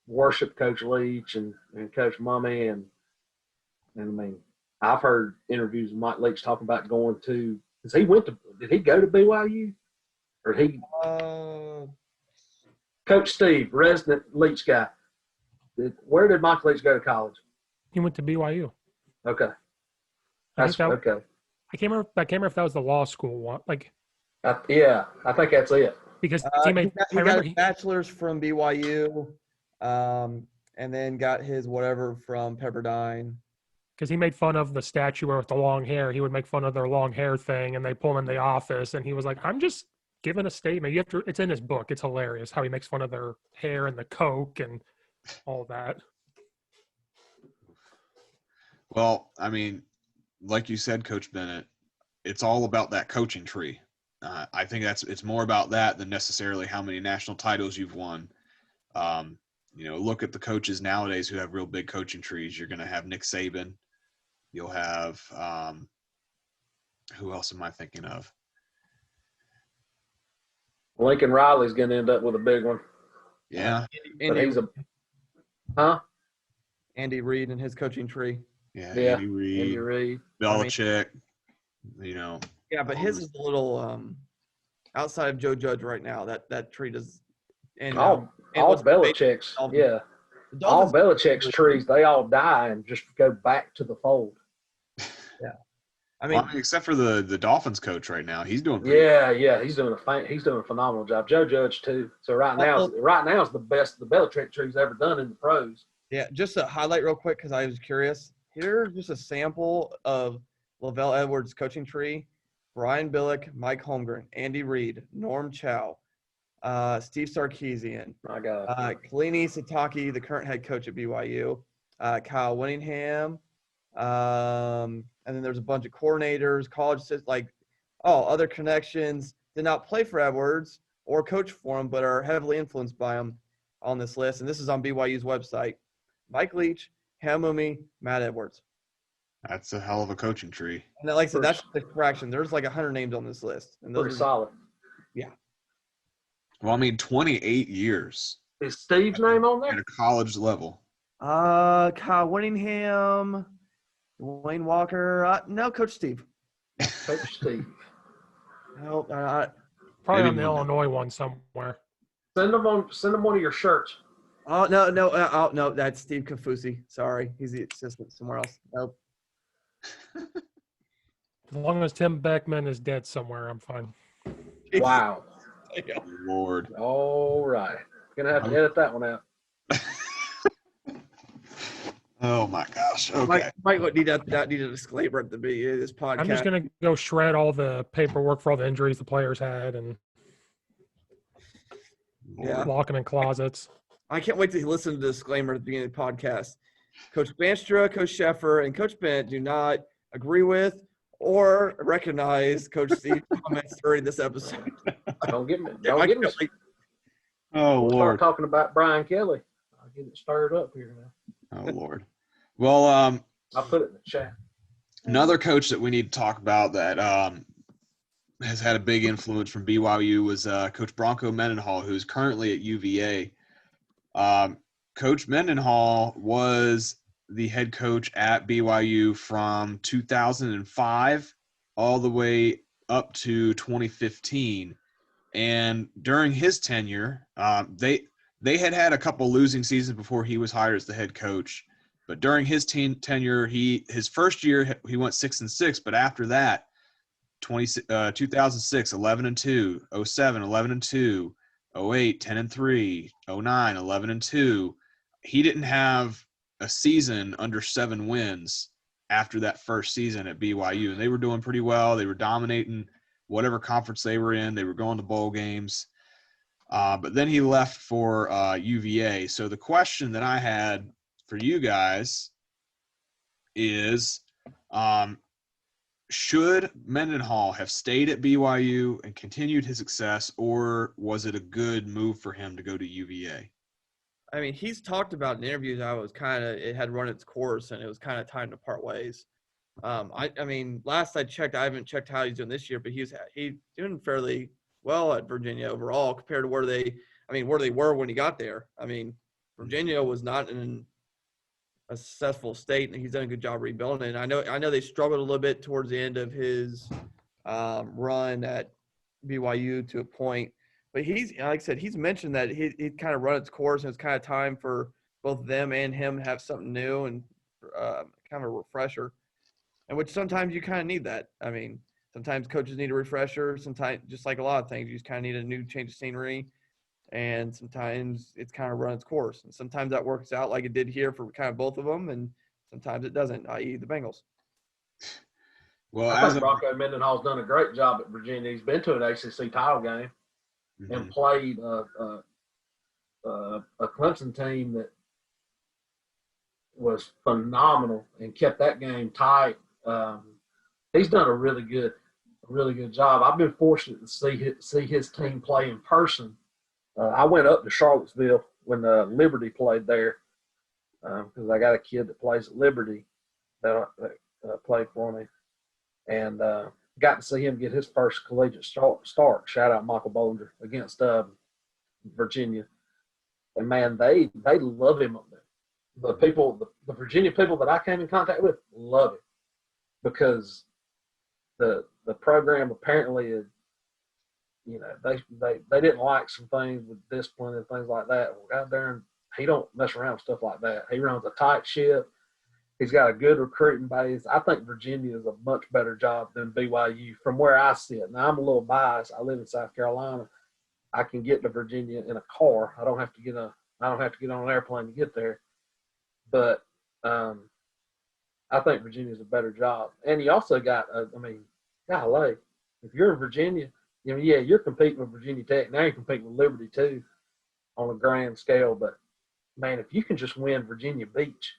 worship Coach Leach and Coach Mumme and I mean, I've heard interviews with Mike Leach talking about going to – did he go to BYU? Or did he Coach Steve, resident Leach guy. Where did Mike Leach go to college? He went to BYU. Okay. Okay. I can't remember if that was the law school one. I think that's it. Because he got his bachelor's from BYU, and then got his whatever from Pepperdine. Because he made fun of the statue with the long hair. He would make fun of their long hair thing, and they pull him in the office, and he was like, I'm just giving a statement. It's in his book. It's hilarious how he makes fun of their hair and the Coke and all that. Well, I mean, like you said, Coach Bennett, it's all about that coaching tree. I think it's more about that than necessarily how many national titles you've won. Look at the coaches nowadays who have real big coaching trees. You're going to have Nick Saban. You'll have who else am I thinking of? Lincoln Riley's going to end up with a big one. Yeah. Andy Reid and his coaching tree. Yeah. Andy Reid. Belichick. Yeah, but his is a little outside of Joe Judge right now. That tree does. And all Belichick's, yeah. All Belichick's trees, they all die and just go back to the fold. Yeah. Except for the Dolphins coach right now, he's doing pretty good. He's doing a phenomenal job. Joe Judge too. So right now is the best the Belichick tree's ever done in the pros. Yeah, just to highlight real quick because I was curious. Here's just a sample of Lavelle Edwards' coaching tree. Brian Billick, Mike Holmgren, Andy Reid, Norm Chow, Steve Sarkisian, Kalini Sataki, the current head coach at BYU, Kyle Winningham, and then there's a bunch of coordinators, other connections. Did not play for Edwards or coach for him, but are heavily influenced by him on this list. And this is on BYU's website. Mike Leach, Hal Mumme, Matt Edwards. That's a hell of a coaching tree. And like I said, that's the fraction. There's like 100 names on this list. And those pretty solid. Yeah. Well, 28 years. Is Steve's name on there? At a college level. Kyle Winningham, Wayne Walker. No, Coach Steve. Coach Steve. No, probably on the Illinois one somewhere. Send them one of your shirts. Oh no, that's Steve Kafusi. Sorry, he's the assistant somewhere else. Nope. As long as Tim Beckman is dead somewhere, I'm fine. Wow. Lord. All right. Gonna have to edit that one out. Oh my gosh. Okay. Mike would need a disclaimer at the beginning of this podcast. I'm just gonna go shred all the paperwork for all the injuries the players had, and Yeah. Lock them in closets. I can't wait to listen to the disclaimer at the beginning of the podcast. Coach Bandstra, Coach Sheffer, and Coach Bennett do not agree with or recognize Coach Steve's comments during this episode. Don't get me. Don't get me. Oh, We'll start Lord. talking about Brian Kelly. I'll get it stirred up here now. Oh, Lord. Well, I'll put it in the chat. another coach that we need to talk about that has had a big influence from BYU was Coach Bronco Mendenhall, who's currently at UVA. Coach Mendenhall was the head coach at BYU from 2005 all the way up to 2015. And during his tenure, they had a couple losing seasons before he was hired as the head coach. But during his tenure, his first year he went 6-6. But after that, 2006, 11-2, 07, 11-2, 08, 10-3, 09, 11-2. He didn't have a season under 7 wins after that first season at BYU, and they were doing pretty well. They were dominating whatever conference they were in. They were going to bowl games. But then he left for UVA. So the question that I had for you guys is, should Mendenhall have stayed at BYU and continued his success, or was it a good move for him to go to UVA? I mean, he's talked about in interviews how it had run its course and it was kind of time to part ways. I mean, last I checked, I haven't checked how he's doing this year, but he's doing fairly well at Virginia overall compared to where they were when he got there. I mean, Virginia was not in a successful state, and he's done a good job rebuilding it. I know they struggled a little bit towards the end of his run at BYU to a point, but like I said, he's mentioned that he kind of run its course, and it's kind of time for both them and him to have something new and kind of a refresher, and which sometimes you kind of need that. I mean, sometimes coaches need a refresher. Sometimes, just like a lot of things, you just kind of need a new change of scenery. And sometimes it's kind of run its course. And sometimes that works out like it did here for kind of both of them, and sometimes it doesn't, i.e. the Bengals. Well, I think Bronco Mendenhall's done a great job at Virginia. He's been to an ACC title game and played a Clemson team that was phenomenal and kept that game tight. He's done a really good job. I've been fortunate to see his team play in person. I went up to Charlottesville when Liberty played there because I got a kid that plays at Liberty that played for me, and got to see him get his first collegiate start. Shout out Michael Bollinger against Virginia, and man, they love him up there. The Virginia people that I came in contact with love him because the program apparently is. You know, they didn't like some things with discipline and things like that. Well, out there, he don't mess around with stuff like that. He runs a tight ship. He's got a good recruiting base. I think Virginia is a much better job than BYU from where I sit. Now, I'm a little biased. I live in South Carolina. I can get to Virginia in a car. I don't have to get on an airplane to get there. But I think Virginia is a better job. And you also got, golly, if you're in Virginia, you're competing with Virginia Tech. Now you're competing with Liberty, too, on a grand scale. But, man, if you can just win Virginia Beach,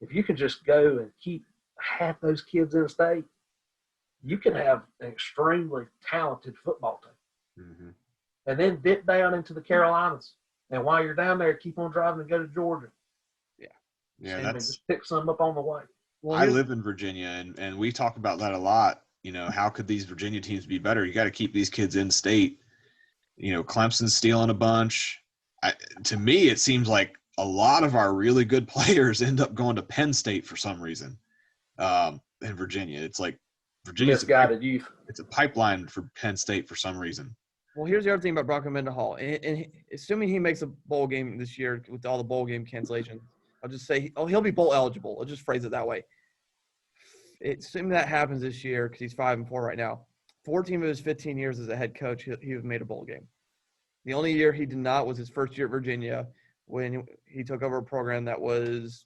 if you can just go and keep half those kids in the state, you can have an extremely talented football team. Mm-hmm. And then dip down into the Carolinas. And while you're down there, keep on driving and go to Georgia. Yeah, and just pick some up on the way. Well, I live in Virginia, and we talk about that a lot. You know, how could these Virginia teams be better? You got to keep these kids in state. You know, Clemson's stealing a bunch. To me, it seems like a lot of our really good players end up going to Penn State for some reason. In Virginia, it's like Virginia's misguided youth. It's a pipeline for Penn State for some reason. Well, here's the other thing about Bronco Mendenhall. And assuming he makes a bowl game this year with all the bowl game cancellations, I'll just say he'll be bowl eligible. I'll just phrase it that way. Assuming that happens this year, because he's 5-4 right now, 14 of his 15 years as a head coach, he has made a bowl game. The only year he did not was his first year at Virginia when he took over a program that was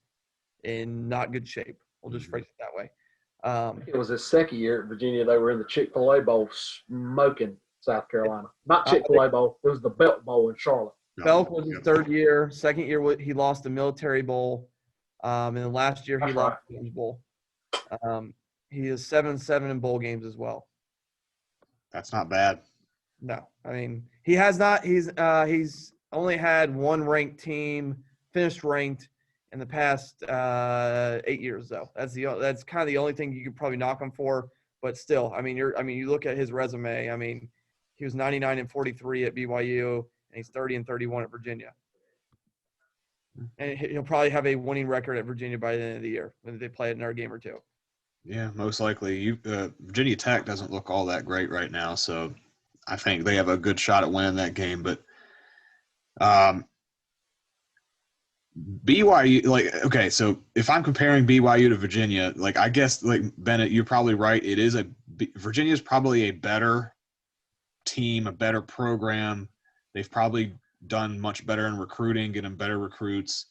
in not good shape. We'll just phrase it that way. It was his second year at Virginia. They were in the Chick-fil-A Bowl smoking South Carolina. Not Chick-fil-A Bowl. It was the Belt Bowl in Charlotte. Belk was his third year. Second year, he lost the Military Bowl. And then last year, he lost the Orange Bowl. He is 7-7 in bowl games as well. That's not bad. No, I mean, he has not. He's only had one ranked team finished ranked in the past 8 years, though. That's kind of the only thing you could probably knock him for. But still, I mean, you look at his resume. I mean, he was 99-43 at BYU, and he's 30-31 at Virginia. And he'll probably have a winning record at Virginia by the end of the year when they play another game or two. Yeah, most likely. Virginia Tech doesn't look all that great right now, so I think they have a good shot at winning that game. But BYU, okay, so if I'm comparing BYU to Virginia, I guess, Bennett, you're probably right. Virginia's probably a better team, a better program. They've probably done much better in recruiting, getting better recruits.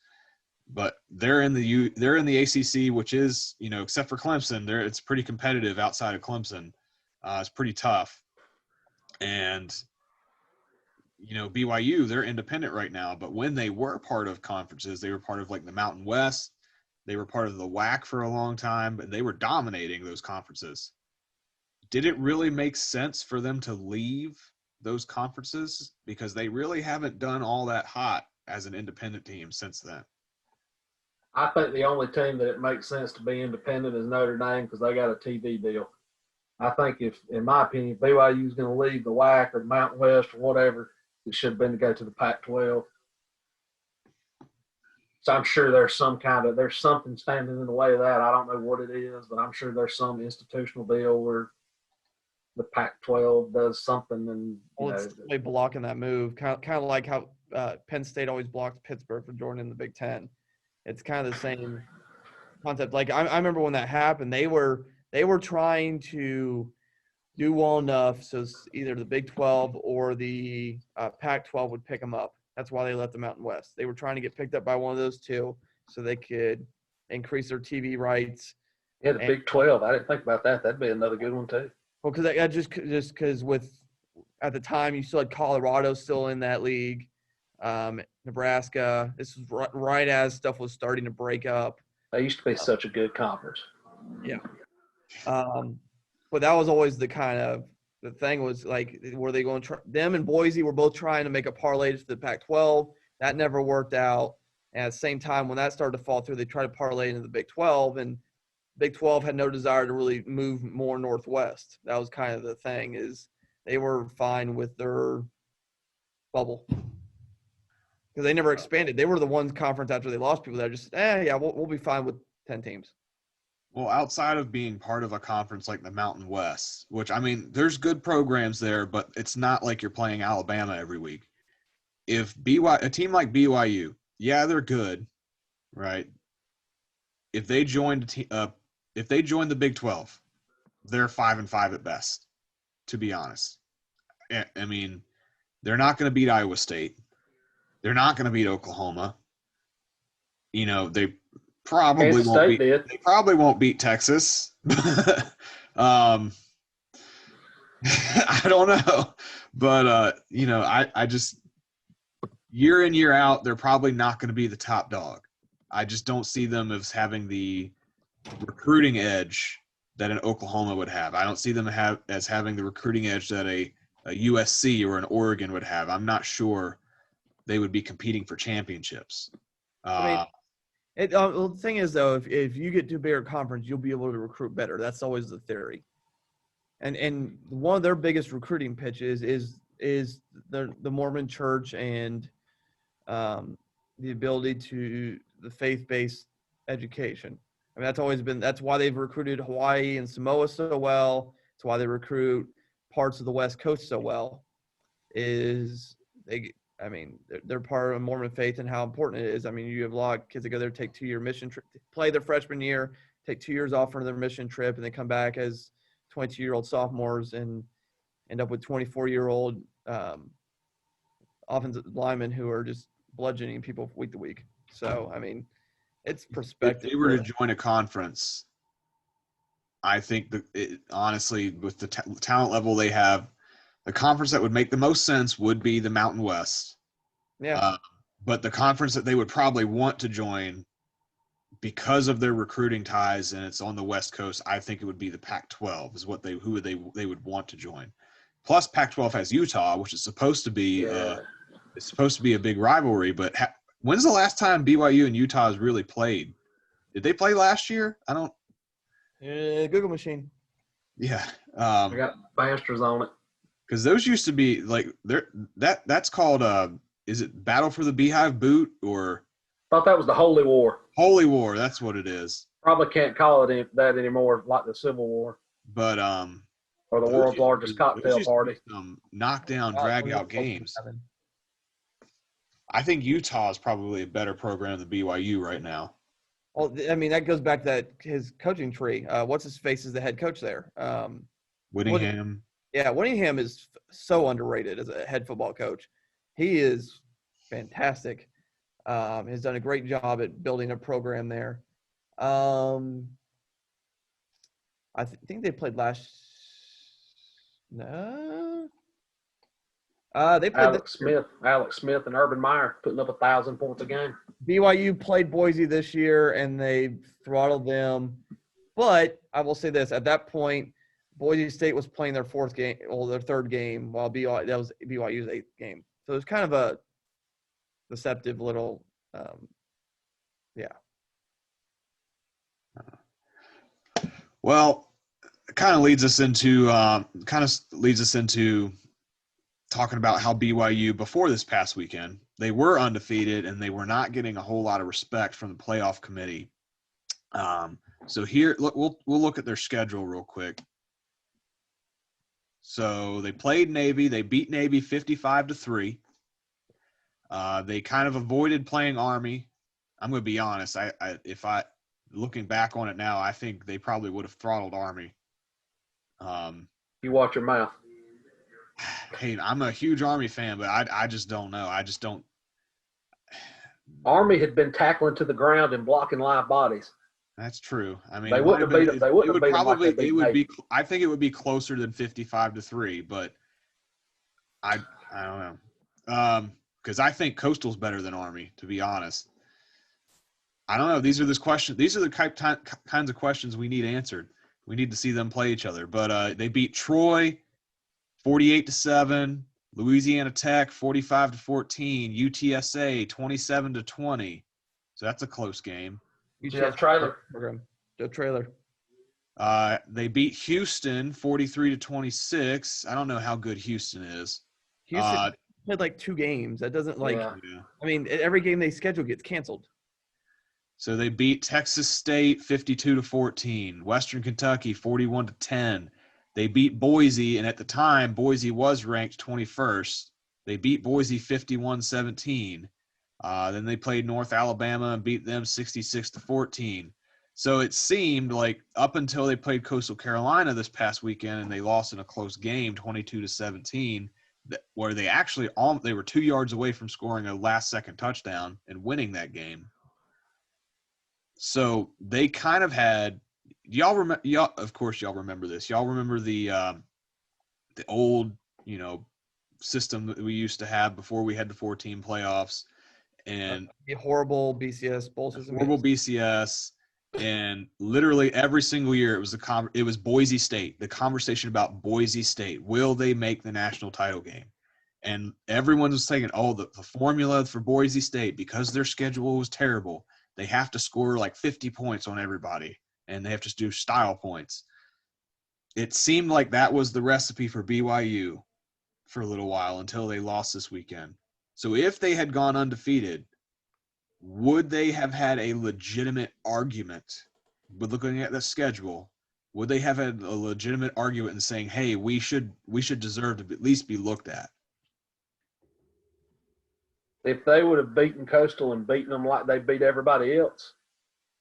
But they're in the ACC, which is, except for Clemson, it's pretty competitive outside of Clemson. It's pretty tough. And, BYU, they're independent right now. But when they were part of conferences, they were part of the Mountain West. They were part of the WAC for a long time, and they were dominating those conferences. Did it really make sense for them to leave those conferences? Because they really haven't done all that hot as an independent team since then. I think the only team that it makes sense to be independent is Notre Dame because they got a TV deal. I think in my opinion, BYU is going to leave the WAC or the Mountain West or whatever, it should have been to go to the Pac-12. So I'm sure there's something standing in the way of that. I don't know what it is, but I'm sure there's some institutional deal where the Pac-12 does something and it's really blocking that move. Kind of like how Penn State always blocked Pittsburgh for joining the Big Ten. It's kind of the same concept. I remember when that happened, they were trying to do well enough so either the Big 12 or the Pac-12 would pick them up. That's why they left the Mountain West. They were trying to get picked up by one of those two so they could increase their TV rights. Yeah, the Big 12. I didn't think about that. That'd be another good one too. Well, because just because at the time you still had Colorado still in that league. Nebraska. This was right as stuff was starting to break up. They used to be such a good conference. Yeah. But that was always the thing was were they going to them and Boise were both trying to make a parlay to the Pac-12. That never worked out. And at the same time, when that started to fall through, they tried to parlay into the Big 12, and Big 12 had no desire to really move more northwest. That was kind of the thing is they were fine with their bubble. Because they never expanded. They were the one conference after they lost people that just, we'll be fine with 10 teams. Well, outside of being part of a conference like the Mountain West, which, there's good programs there, but it's not like you're playing Alabama every week. If a team like BYU, they're good, right? If they joined the Big 12, they're 5-5 at best, to be honest. They're not going to beat Iowa State. They're not going to beat Oklahoma. They probably won't beat Texas. I don't know. But, I just year in, year out, they're probably not going to be the top dog. I just don't see them as having the recruiting edge that an Oklahoma would have. I don't see them as having the recruiting edge that a USC or an Oregon would have. I'm not sure they would be competing for championships. The thing is, though, if you get to a bigger conference, you'll be able to recruit better. That's always the theory. And one of their biggest recruiting pitches is the Mormon Church and the ability to the faith-based education. That's why they've recruited Hawaii and Samoa so well. It's why they recruit parts of the West Coast so well. They're part of a Mormon faith and how important it is. You have a lot of kids that go there, take 2-year mission trip, play their freshman year, take 2 years off for their mission trip, and they come back as 22-year-old sophomores and end up with 24-year-old offensive linemen who are just bludgeoning people week to week. So, it's perspective. If they were to join a conference, I think honestly, with the talent level they have, the conference that would make the most sense would be the Mountain West. Yeah. But the conference that they would probably want to join because of their recruiting ties, and it's on the West Coast, I think it would be the Pac-12 is what they would want to join. Plus, Pac-12 has Utah, which is supposed to be it's supposed to be a big rivalry. But when's the last time BYU and Utah has really played? Did they play last year? I don't. Google machine. Yeah. I got Bandstra's on it. Because those used to be like that's called is it Battle for the Beehive Boot or Thought that was the Holy War. Holy War? That's what it is. Probably can't call it that anymore, like the Civil War But or the world's largest cocktail party. Some knockdown, drag out games. I think Utah is probably a better program than BYU right now. Well, I mean, that goes back to his coaching tree. What's his face is the head coach there. Whittingham. Yeah, Whittingham is so underrated as a head football coach. He is fantastic. Has done a great job at building a program there. I think they played last. No. They played Alex Smith, and Urban Meyer putting up 1,000 points a game. BYU played Boise this year, and they throttled them. But I will say this: at that point, Boise State was playing their their third game, while that was BYU's 8th game. So it was kind of a deceptive little, Well, it kind of leads us into talking about how BYU before this past weekend, they were undefeated and they were not getting a whole lot of respect from the playoff committee. So here, we'll look at their schedule real quick. So they played Navy. They beat Navy 55-3. They kind of avoided playing Army. I'm going to be honest. Looking back on it now, I think they probably would have throttled Army. You watch your mouth. Hey, I'm a huge Army fan, but I just don't know. I just don't. Army had been tackling to the ground and blocking live bodies. That's true. I mean, they wouldn't have beat them. They wouldn't have beat them like they beat Navy. I think it would be closer than 55-3, but I don't know. Because I think Coastal's better than Army, to be honest. I don't know. These are the kinds of questions we need answered. We need to see them play each other. But they beat Troy 48-7, Louisiana Tech 45-14, UTSA 27-20. So that's a close game. Yeah, trailer. Joe Trailer. They beat Houston 43-26. I don't know how good Houston is. Houston played like 2 games. That doesn't Yeah. I mean, every game they schedule gets canceled. So they beat Texas State 52-14, Western Kentucky 41-10. They beat Boise, and at the time, Boise was ranked 21st. They beat Boise 51-17. Then they played North Alabama and beat them 66-14. So it seemed like up until they played Coastal Carolina this past weekend and they lost in a close game, 22-17, where they were 2 yards away from scoring a last-second touchdown and winning that game. So they kind of had of course y'all remember this. Y'all remember the old, system that we used to have before we had the 4-team playoffs and the horrible BCS bowl system. Horrible BCS, and literally every single year it was Boise State. The conversation about Boise State, will they make the national title game? And everyone was saying, the formula for Boise State, because their schedule was terrible, they have to score like 50 points on everybody, and they have to do style points. It seemed like that was the recipe for BYU for a little while until they lost this weekend. So if they had gone undefeated, would they have had a legitimate argument with looking at the schedule? Would they have had a legitimate argument in saying, hey, we should deserve to at least be looked at? If they would have beaten Coastal and beaten them like they beat everybody else,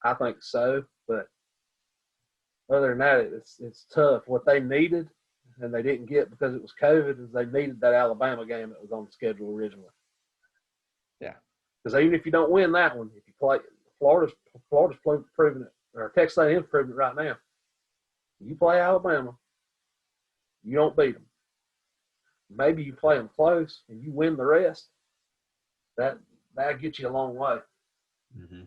I think so. But other than that, it's tough. What they needed, and they didn't get because it was COVID, is they needed that Alabama game that was on the schedule originally. Yeah. Because even if you don't win that one, if you play Florida's proving it, or Texas A&M's proving it right now. You play Alabama, you don't beat them. Maybe you play them close and you win the rest. That'll get you a long way. Mm-hmm.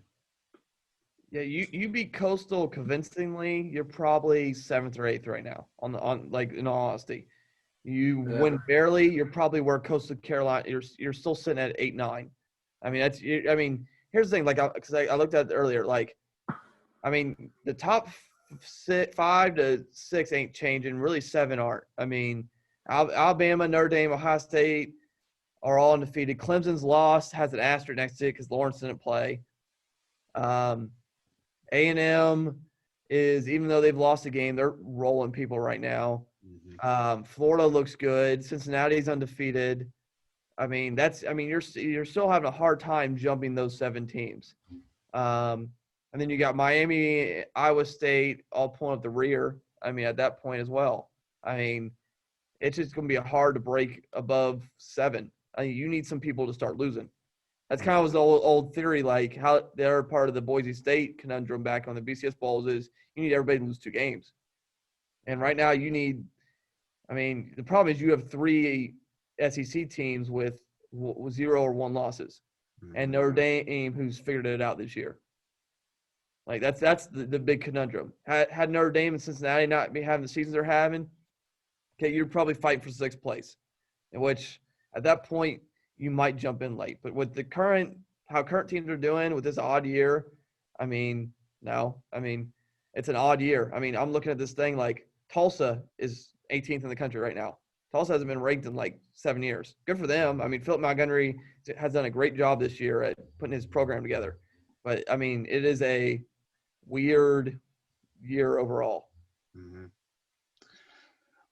Yeah, you beat Coastal convincingly. You're probably 7th or 8th right now. On like in all honesty, you win barely. You're probably where Coastal Carolina. You're still sitting at 8-9. I mean, here's the thing. Like, because I looked at it earlier. Like, I mean, the top 5 to 6 ain't changing. Really, 7 aren't. I mean, Alabama, Notre Dame, Ohio State are all undefeated. Clemson's lost, has an asterisk next to it because Lawrence didn't play. A&M is, even though they've lost a game, they're rolling people right now. Mm-hmm. Florida looks good. Cincinnati's undefeated. I mean, you're still having a hard time jumping those 7 teams. And then you got Miami, Iowa State all pulling up the rear. I mean, at that point as well. I mean, it's just going to be hard to break above 7. I mean, you need some people to start losing. That's kind of was the old theory, like how they're part of the Boise State conundrum back on the BCS Bowls is you need everybody to lose 2 games. And right now you need – I mean, the problem is you have 3 SEC teams with 0 or 1 losses. Mm-hmm. And Notre Dame, who's figured it out this year. Like, that's the big conundrum. Had Notre Dame and Cincinnati not be having the seasons they're having, okay, you're probably fighting for 6th place, in which at that point – you might jump in late. But with how current teams are doing with this odd year, I mean, no. I mean, it's an odd year. I mean, I'm looking at this thing like Tulsa is 18th in the country right now. Tulsa hasn't been ranked in like 7 years. Good for them. I mean, Philip Montgomery has done a great job this year at putting his program together. But, I mean, it is a weird year overall. Mm-hmm.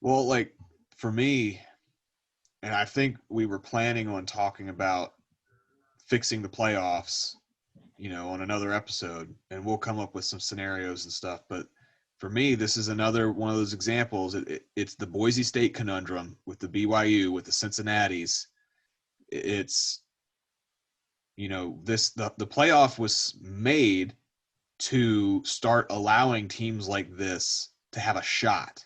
Well, like, for me – and I think we were planning on talking about fixing the playoffs, on another episode, and we'll come up with some scenarios and stuff. But for me, this is another one of those examples. It's the Boise State conundrum with the BYU, with the Cincinnatis. It's, the playoff was made to start allowing teams like this to have a shot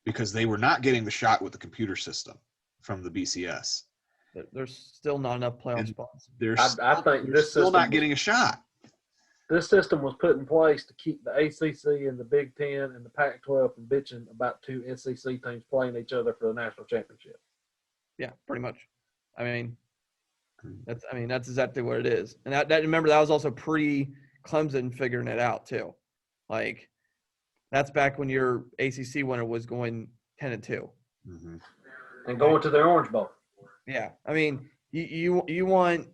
because they were not getting the shot with the computer system from the BCS. There's still not enough playoff spots. I think this still system not getting a shot. This system was put in place to keep the ACC and the Big Ten and the Pac-12 from bitching about 2 SEC teams playing each other for the national championship. Yeah, pretty much. I mean, that's exactly what it is. And that remember that was also pre-Clemson figuring it out too. Like, that's back when your ACC winner was going 10-2. Mm-hmm. And going to their Orange Bowl. Yeah, I mean, you want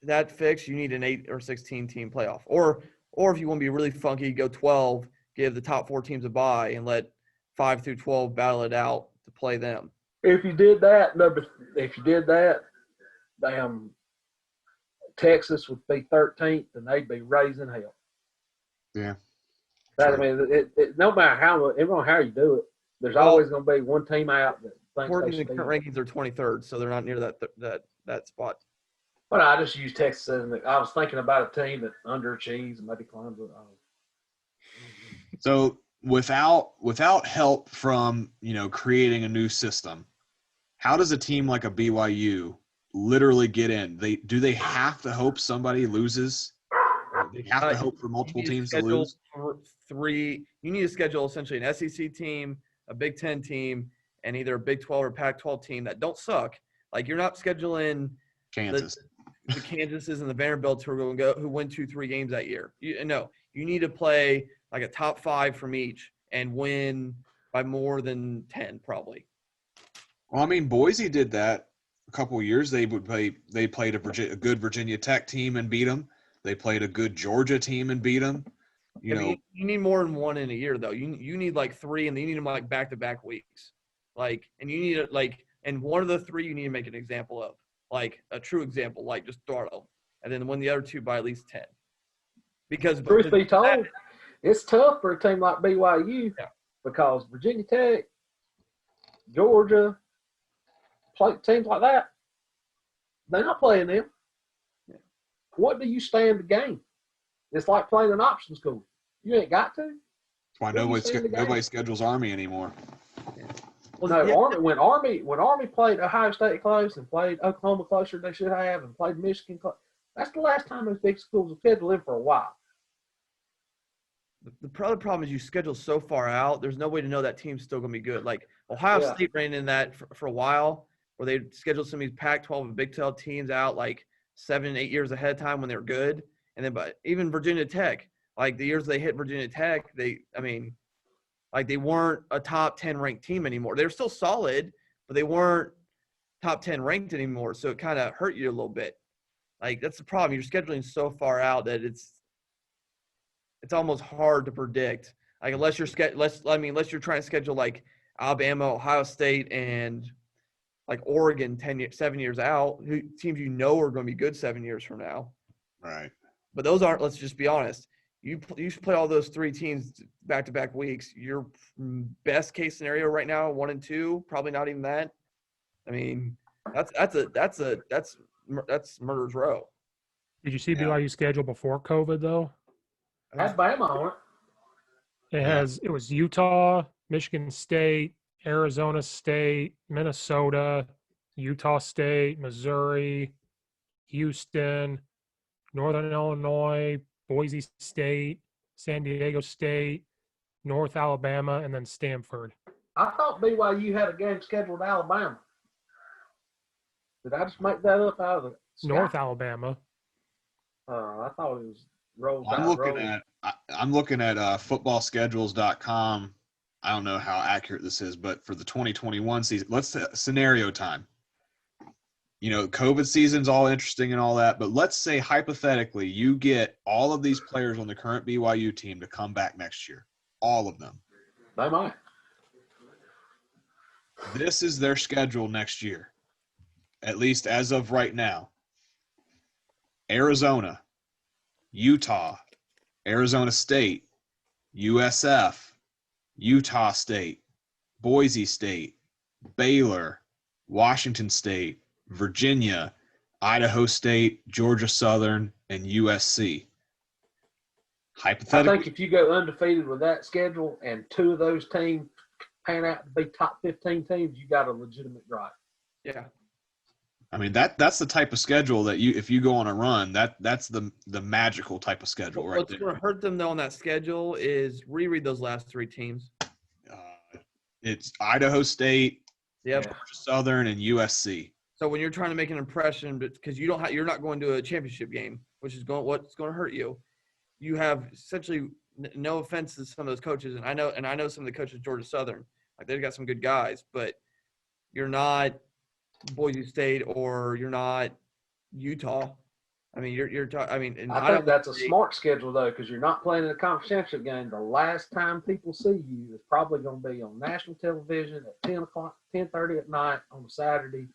that fixed, you need an 8 or 16 team playoff, or if you want to be really funky, go 12, give the top 4 teams a bye, and let 5 through 12 battle it out to play them. If you did that, damn, Texas would be 13th, and they'd be raising hell. Yeah. I mean, no matter how you do it, there's always going to be one team out that. According to the current rankings, are 23rd, so they're not near that spot. But I just use Texas as I was thinking about a team that underachieves and maybe climbs it. So without help from creating a new system, how does a team like a BYU literally get in? Do they have to hope somebody loses? They have to hope for multiple teams to lose. 3. You need to schedule essentially an SEC team, a Big Ten team, and either a Big 12 or Pac-12 team that don't suck. Like, you're not scheduling Kansas, the Kansases and the Vanderbilts who win 2-3 games that year. You need to play like a top 5 from each and win by more than 10 probably. Well, I mean, Boise did that a couple of years. They played a good Virginia Tech team and beat them. They played a good Georgia team and beat them. You need more than 1 in a year though. You need like 3, and then you need them like back-to-back weeks. Like, and you need and one of the 3 you need to make an example of, like a true example, like just throttle, and then win the other 2 by at least 10. Because truth be told, it's tough for a team like BYU because Virginia Tech, Georgia, teams like that, they're not playing them. Yeah. What do you stand to gain? It's like playing an option school. You ain't got to. That's why nobody schedules Army anymore. Yeah. Well, No, yeah, when Army played Ohio State close and played Oklahoma closer than they should have and played Michigan close, that's the last time those big schools have scheduled in for a while. the other problem is you schedule so far out. There's no way to know that team's still going to be good. Like Ohio Yeah. State ran in that for a while, where they scheduled some of these Pac-12 and Big 12 teams out like 7, 8 years ahead of time when they were good. And then, but even Virginia Tech, like the years they hit Virginia Tech, they weren't a top 10 ranked team anymore. They were still solid, but they weren't top 10 ranked anymore. So it kind of hurt you a little bit. Like that's the problem. You're scheduling so far out that it's almost hard to predict. Like unless you're trying to schedule like Alabama, Ohio State, and like Oregon 7 years out, teams you know are going to be good 7 years from now. Right. But those aren't. Let's just be honest. You should play all those 3 teams back-to-back weeks. Your best case scenario right now, 1 and 2, probably not even that. I mean, that's murder's row. Did you see BYU schedule before COVID though? That's Bama on it. It was Utah, Michigan State, Arizona State, Minnesota, Utah State, Missouri, Houston, Northern Illinois, Boise State, San Diego State, North Alabama, and then Stanford. I thought BYU had a game scheduled in Alabama. Did I just make that up out of the sky? North Alabama. I thought it was rolled. I'm looking at footballschedules.com. I don't know how accurate this is, but for the 2021 season, let's say scenario time. You know, COVID season's all interesting and all that, but let's say hypothetically you get all of these players on the current BYU team to come back next year. All of them. They might. This is their schedule next year, at least as of right now. Arizona, Utah, Arizona State, USF, Utah State, Boise State, Baylor, Washington State, Virginia, Idaho State, Georgia Southern, and USC. Hypothetically, I think if you go undefeated with that schedule and 2 of those teams pan out to be top 15 teams, you got a legitimate drive. Yeah. I mean that's the type of schedule that if you go on a run, that's the magical type of schedule right there. What's going to hurt them though on that schedule is reread those last 3 teams. It's Idaho State, Yep. Georgia Southern, and USC. So when you're trying to make an impression, because you're not going to a championship game, which is what's going to hurt you. You have essentially no offense to some of those coaches, and I know some of the coaches at Georgia Southern, like they've got some good guys, but you're not Boise State or you're not Utah. I mean, I think that's a smart schedule though, because you're not playing in a conference championship game. The last time people see you is probably going to be on national television at 10:30 at night on a Saturday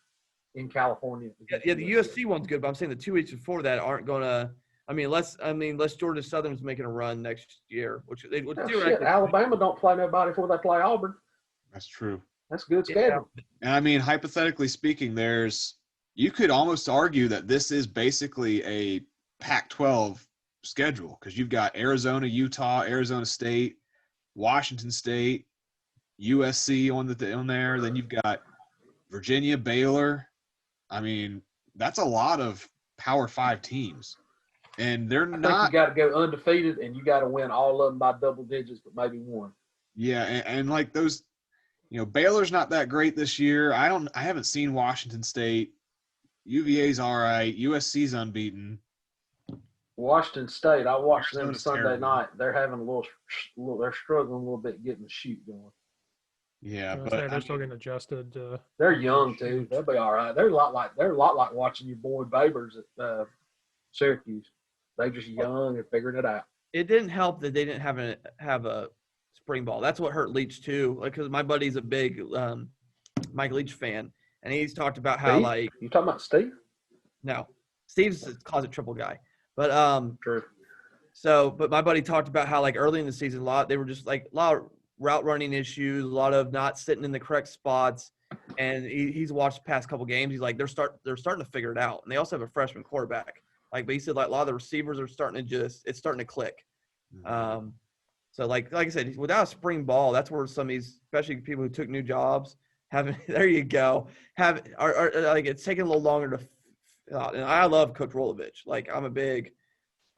in California. Yeah, the USC one's good, but I'm saying the 2 weeks before that aren't going to. Unless Georgia Southern's making a run next year, which they would do. Alabama don't play nobody before they play Auburn. That's true. That's a good schedule. And I mean, hypothetically speaking, you could almost argue that this is basically a Pac-12 schedule because you've got Arizona, Utah, Arizona State, Washington State, USC on there. Then you've got Virginia, Baylor. I mean, that's a lot of Power 5 teams. And they're not. I think you got to go undefeated, and you got to win all of them by double digits, but maybe one. Yeah, and like those, Baylor's not that great this year. I haven't seen Washington State. UVA's all right. USC's unbeaten. Washington State, I watched them Arizona's Sunday terrible. night. They're having they're struggling a little bit getting the shoot going. Yeah, but They're still getting adjusted. They're young too. They'll be all right. They're a lot like watching your boy Babers at Syracuse. They're just young and figuring it out. It didn't help that they didn't have a spring ball. That's what hurt Leach too. Like, because my buddy's a big Mike Leach fan, and he's talked about how Steve? You talking about Steve? No, Steve's a closet triple guy, but True. So, but my buddy talked about how like early in the season, they were just like a lot of route running issues, a lot of not sitting in the correct spots, and he's watched the past couple games. He's like they're starting to figure it out, and they also have a freshman quarterback. Like, but he said like a lot of the receivers are starting to click. So like I said, without a spring ball, that's where some of these, especially people who took new jobs, There you go. Like it's taking a little longer to. And I love Coach Rolovich. Like I'm a big.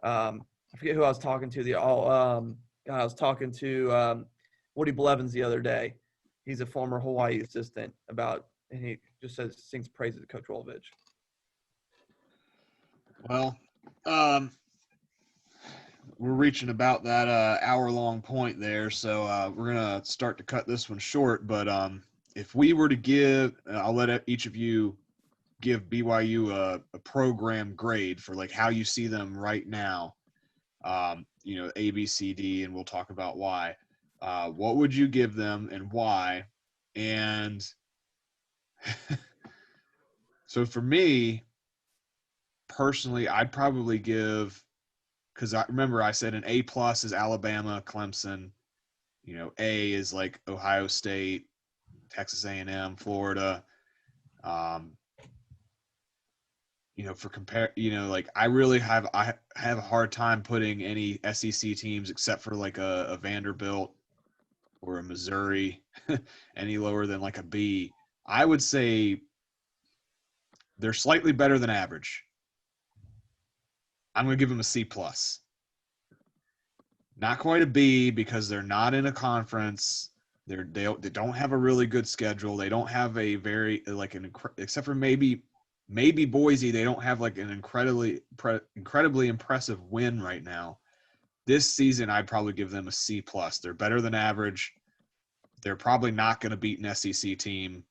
I forget who I was talking to. I was talking to Woody Blevins the other day. He's a former Hawaii assistant and he just sings praises to Coach Rolovich. Well, we're reaching about that hour-long point there, so we're going to start to cut this one short. But if we were to give – I'll let each of you give BYU a program grade for, like, how you see them right now, A, B, C, D, and we'll talk about why. What would you give them and why? And so for me, personally, I'd probably give – because I remember I said an A+ is Alabama, Clemson. A is like Ohio State, Texas A&M, Florida. For like I really have a hard time putting any SEC teams except for like a Vanderbilt or a Missouri any lower than like a B. I would say they're slightly better than average. I'm going to give them a C+. Not quite a B because they're not in a conference. They don't have a really good schedule. They don't have a very except for maybe Boise. They don't have like an incredibly impressive win right now. This season, I'd probably give them a C+. They're better than average. They're probably not going to beat an SEC team.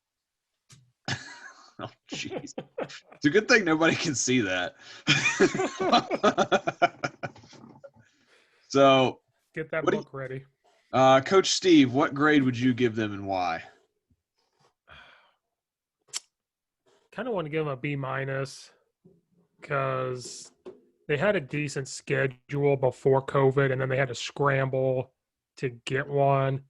Oh, jeez. It's a good thing nobody can see that. So get that book ready. Coach Steve, what grade would you give them and why? Kind of want to give them a B- because they had a decent schedule before COVID, and then they had to scramble to get one.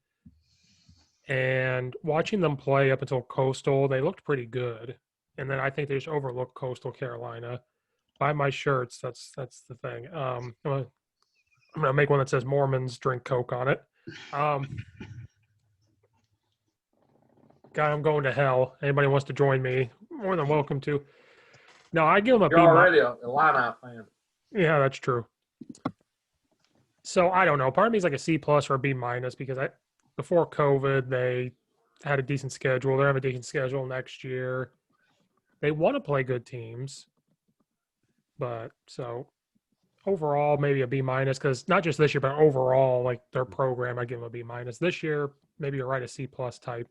And watching them play up until Coastal, they looked pretty good. And then I think they just overlooked Coastal Carolina. Buy my shirts. That's the thing. I'm gonna make one that says Mormons drink Coke on it. God, I'm going to hell. Anybody wants to join me, more than welcome to. No, I give them a B-. You're already a Illini fan. Yeah, that's true. So I don't know. Part of me is like a C+ or a B- because before COVID, they had a decent schedule. They have a decent schedule next year. They want to play good teams. But so overall, maybe a B-, because not just this year, but overall, like their program, I give them a B-. This year, maybe you're right, a C+ type.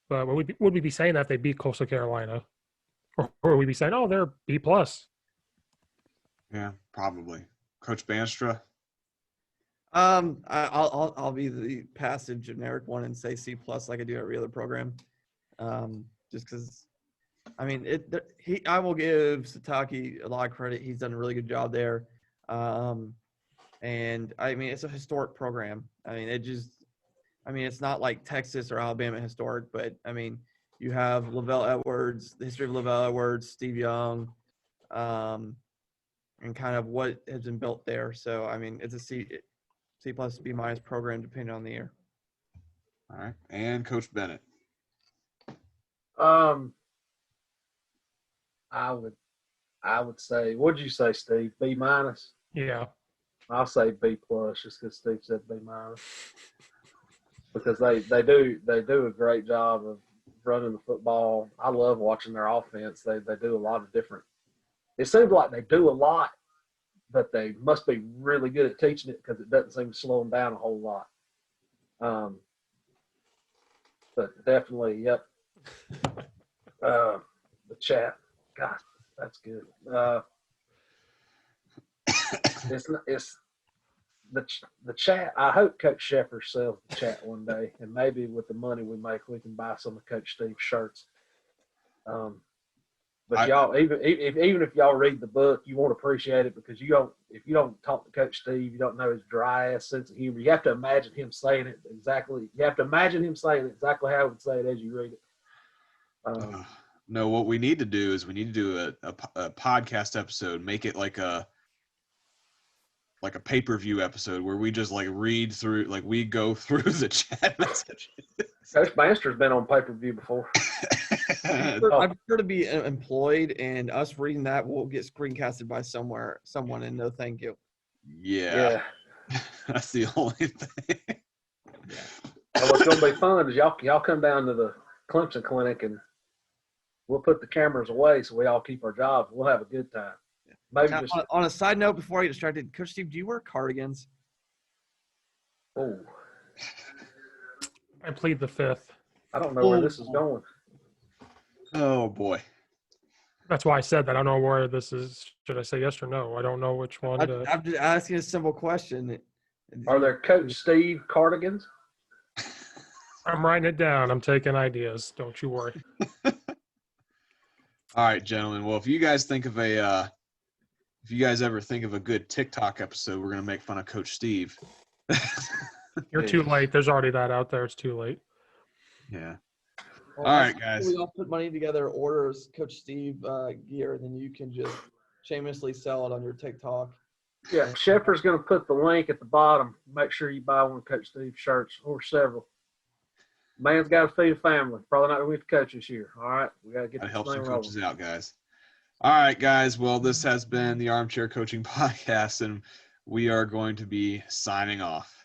But would we be saying that if they beat Coastal Carolina? Or would we be saying, oh, they're B+? Yeah, probably. Coach Bandstra? I'll be the passive generic one and say C+ like I do every other program. Just because, I mean, I will give Sataki a lot of credit. He's done a really good job there. And I mean, it's a historic program. I mean, it's not like Texas or Alabama historic, but I mean, you have Lavelle Edwards, the history of Lavelle Edwards, Steve Young, and kind of what has been built there. So, I mean, it's a C+ B- program depending on the year. All right. And Coach Bennett. I would say, what'd you say, Steve? B-? Yeah. I'll say B+ just because Steve said B-. Because they do a great job of running the football. I love watching their offense. They do a lot of different. It seems like they do a lot, but they must be really good at teaching it because it doesn't seem to slow them down a whole lot. But definitely, yep. The chat, gosh, that's good. It's the chat. I hope Coach Sheffer sells the chat one day, and maybe with the money we make, we can buy some of Coach Steve's shirts. But y'all, even if y'all read the book, you won't appreciate it because if you don't talk to Coach Steve, you don't know his dry ass sense of humor. You have to imagine him saying it exactly. You have to imagine him saying it exactly how he would say it as you read it. No, what we need to do is we need to do a podcast episode, make it like a pay-per-view episode where we just like read through, like we go through the chat messages. Coach Banstra's been on pay-per-view before. I prefer to be employed, and us reading that will get screencasted by someone, and no thank you. Yeah. That's the only thing. Well, what's going to be fun is y'all come down to the Clemson clinic, and we'll put the cameras away so we all keep our jobs. We'll have a good time. Maybe Now, just on a side note, before I get distracted, Coach Steve, do you wear cardigans? oh, I plead the fifth. I don't know where this is going. Oh boy. That's why I said that. I don't know where this is. Should I say yes or no? I don't know which one. I'm just asking a simple question. Are there Coach Steve cardigans? I'm writing it down. I'm taking ideas. Don't you worry. All right, gentlemen. Well, if you guys ever think of a good TikTok episode, we're gonna make fun of Coach Steve. You're too late. There's already that out there. It's too late. Yeah. Well, All right, guys. We all put money together, orders Coach Steve gear, and then you can just shamelessly sell it on your TikTok. Yeah, Sheffer's going to put the link at the bottom. Make sure you buy one of Coach Steve's shirts or several. Man's got to feed a family. Probably not going to coach this year. All right, we got to get That this helps thing some rolling. coaches out, guys. All right, guys. Well, this has been the Armchair Coaching Podcast, and we are going to be signing off.